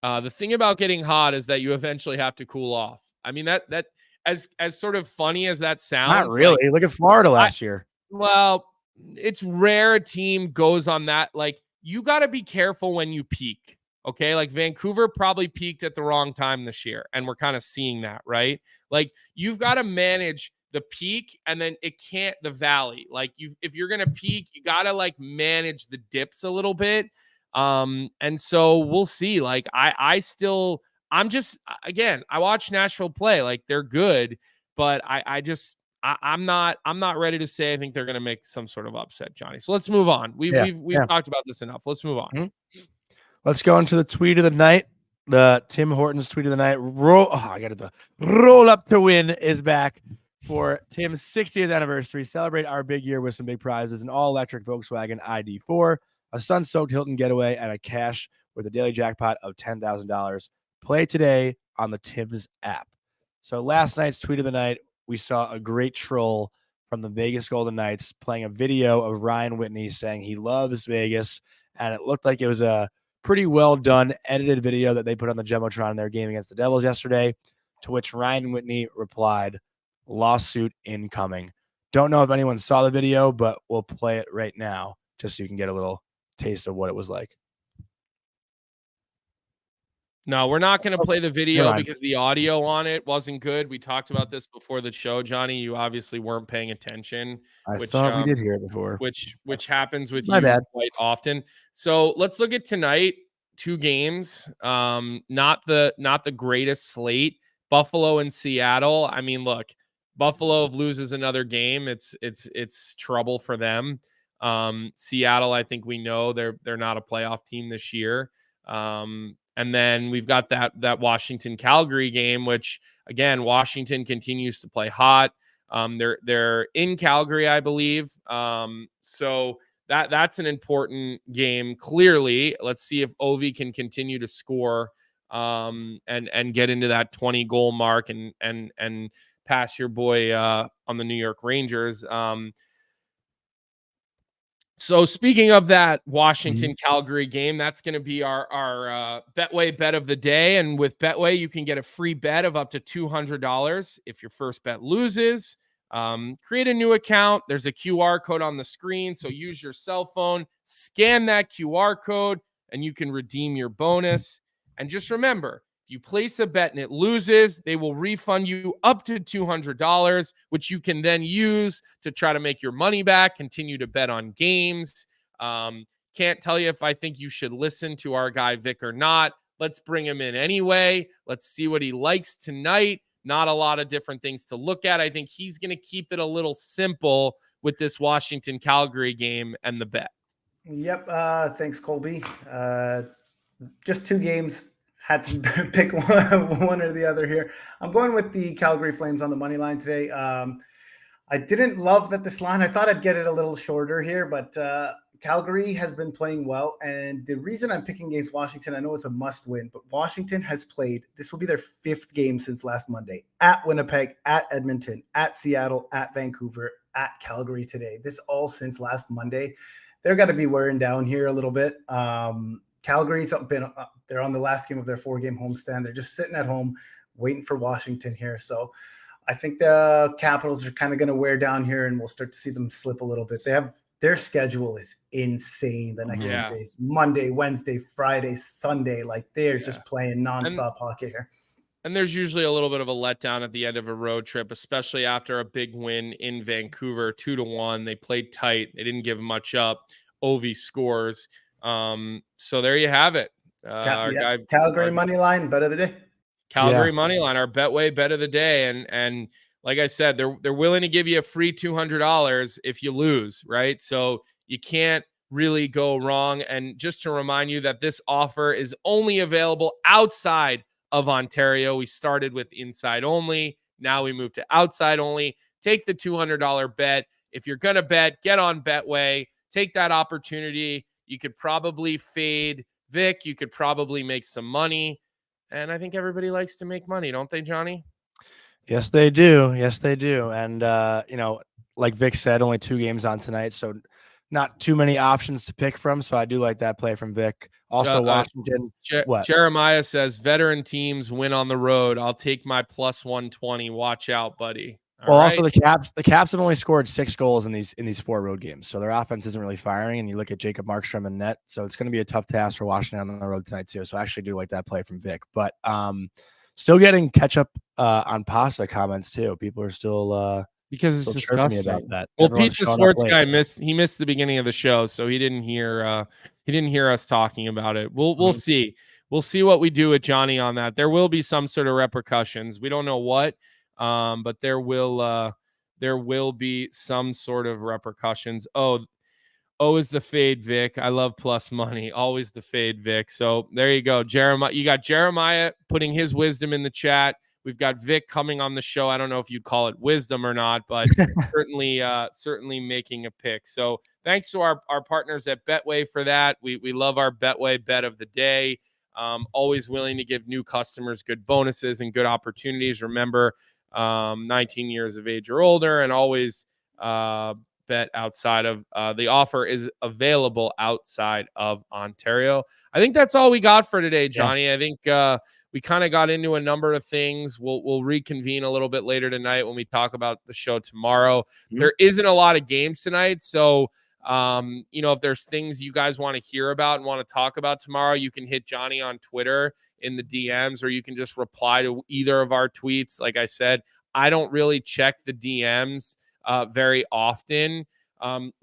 The thing about getting hot is that you eventually have to cool off. I mean, that as sort of funny as that sounds. Not really. Look at Florida last year. Well, it's rare a team goes on that. Like, you got to be careful when you peak. Okay. Like, Vancouver probably peaked at the wrong time this year. And we're kind of seeing that, right? Like, you've got to manage the peak and then the valley. Like, if you're going to peak, you got to like manage the dips a little bit. And so we'll see. Like, I'm just, again, I watch Nashville play. Like, they're good, but I'm not ready to say I think they're going to make some sort of upset, Johnny. So let's move on. We've talked about this enough. Let's move on. Mm-hmm. Let's go into the tweet of the night. The Tim Hortons tweet of the night. Roll up to win is back for Tim's 60th anniversary. Celebrate our big year with some big prizes: an all-electric Volkswagen ID4, a sun-soaked Hilton getaway, and a cash with a daily jackpot of $10,000. Play today on the Tim's app. So last night's tweet of the night, we saw a great troll from the Vegas Golden Knights playing a video of Ryan Whitney saying he loves Vegas, and it looked like it was a pretty well done edited video that they put on the Jumbotron in their game against the Devils yesterday, to which Ryan Whitney replied, "Lawsuit incoming." Don't know if anyone saw the video, but we'll play it right now just so you can get a little taste of what it was like. No, we're not going to play the video because the audio on it wasn't good. We talked about this before the show, Johnny. You obviously weren't paying attention. I thought we did hear it before. Which happens with you quite often. So let's look at tonight. 2 games. Not the greatest slate. Buffalo and Seattle. I mean, look, Buffalo loses another game, it's trouble for them. Seattle, I think we know they're not a playoff team this year. And then we've got that Washington-Calgary game, which, again, Washington continues to play hot. They're in Calgary, I believe. So that's an important game. Clearly, let's see if Ovi can continue to score and get into that 20-goal mark and pass your boy on the New York Rangers. So speaking of that Washington-Calgary game, that's going to be our Betway bet of the day. And with Betway, you can get a free bet of up to $200 if your first bet loses. Create a new account. There's a QR code on the screen, so use your cell phone, scan that QR code, and you can redeem your bonus. And just remember, if you place a bet and it loses, they will refund you up to $200, which you can then use to try to make your money back, continue to bet on games. Can't tell you if I think you should listen to our guy Vic or not. Let's bring him in anyway. Let's see what he likes tonight. Not a lot of different things to look at. I think he's going to keep it a little simple with this Washington-Calgary game and the bet. Yep. Thanks, Colby. Just 2 games. Had to pick one or the other here. I'm going with the Calgary Flames on the money line today. I didn't love that this line. I thought I'd get it a little shorter here, but Calgary has been playing well. And the reason I'm picking against Washington, I know it's a must win, but Washington has played, this will be their 5th game since last Monday, at Winnipeg, at Edmonton, at Seattle, at Vancouver, at Calgary today. This all since last Monday. They're got to be wearing down here a little bit. Calgary's been they're on the last game of their 4-game homestand. They're just sitting at home waiting for Washington here. So I think the Capitals are kind of going to wear down here, and we'll start to see them slip a little bit. Their schedule is insane the next few days. Monday, Wednesday, Friday, Sunday. Like they're just playing nonstop hockey here. And there's usually a little bit of a letdown at the end of a road trip, especially after a big win in Vancouver, 2-1. They played tight. They didn't give much up. Ovi scores. So there you have it. Calgary money line, bet of the day. Calgary money line, our Betway bet of the day. And like I said, they're willing to give you a free $200 if you lose, right? So you can't really go wrong. And just to remind you that this offer is only available outside of Ontario. We started with inside only. Now we move to outside only. Take the $200 bet. If you're going to bet, get on Betway. Take that opportunity. You could probably fade Vic. You could probably make some money. And I think everybody likes to make money, don't they, Johnny? Yes, they do. Yes, they do. And, like Vic said, only 2 games on tonight, so not too many options to pick from. So I do like that play from Vic. Also, Washington. Jeremiah says, veteran teams win on the road. I'll take my plus 120. Watch out, buddy. Well, also the Caps have only scored 6 goals in these 4 road games, so their offense isn't really firing. And you look at Jacob Markstrom in net, so it's going to be a tough task for Washington on the road tonight too. So I actually do like that play from Vic, but still getting ketchup on pasta comments too. People are still because it's disgusting about that. Well, Everyone's Pete's the showing up sports late. guy. He missed the beginning of the show, so he didn't hear us talking about it. We'll see. We'll see what we do with Jonny on that. There will be some sort of repercussions. We don't know what, but there will be some sort of repercussions. Oh, is the fade, Vic. I love plus money. Always the fade, Vic. So there you go. Jeremiah, you got Jeremiah putting his wisdom in the chat. We've got Vic coming on the show. I don't know if you'd call it wisdom or not, but certainly making a pick. So thanks to our partners at Betway for that. We love our Betway bet of the day. Always willing to give new customers good bonuses and good opportunities. Remember, 19 years of age or older, and always bet outside of the offer is available outside of Ontario. I think that's all we got for today, Jonny. Yeah. I think we kind of got into a number of things. We'll reconvene a little bit later tonight when we talk about the show tomorrow. Mm-hmm. There isn't a lot of games tonight, so if there's things you guys want to hear about and want to talk about tomorrow, you can hit Jonny on Twitter in the DMs, or you can just reply to either of our tweets. Like I said, I don't really check the DMs very often.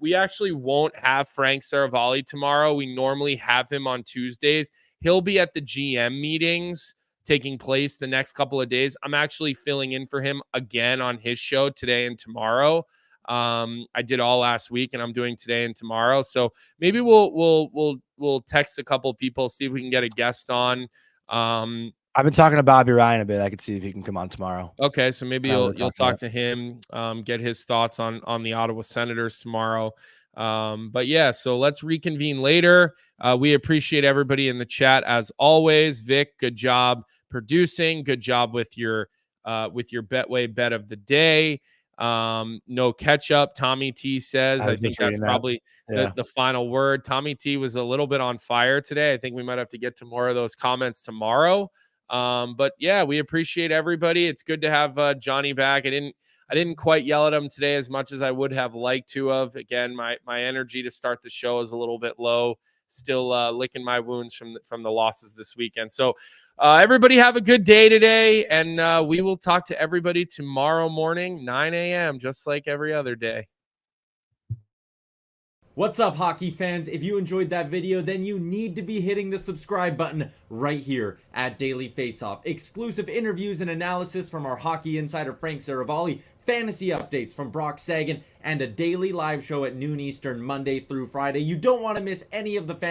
We actually won't have Frank Saravalli tomorrow. We normally have him on Tuesdays. He'll be at the GM meetings taking place the next couple of days. I'm actually filling in for him again on his show today and tomorrow. I did all last week, and I'm doing today and tomorrow. So maybe we'll text a couple of people, see if we can get a guest on. I've been talking to Bobby Ryan a bit. I could see if he can come on tomorrow. Okay, so maybe you'll talk to him, get his thoughts on the Ottawa Senators tomorrow. But yeah, so let's reconvene later. We appreciate everybody in the chat as always. Vic, good job producing. Good job with your Betway bet of the day. No ketchup, Tommy T says. I think that's probably the final word. Tommy T was a little bit on fire today. I think we might have to get to more of those comments tomorrow. But yeah, we appreciate everybody. It's good to have Jonny back. I didn't quite yell at him today as much as I would have liked to have. Again, my energy to start the show is a little bit low. Still licking my wounds from the losses this weekend. So everybody have a good day today, and we will talk to everybody tomorrow morning, 9 a.m., just like every other day. What's up, hockey fans? If you enjoyed that video, then you need to be hitting the subscribe button right here at Daily Faceoff. Exclusive interviews and analysis from our hockey insider Frank Saravalli, fantasy updates from Brock Sagan, and a daily live show at noon Eastern Monday through Friday. You don't want to miss any of the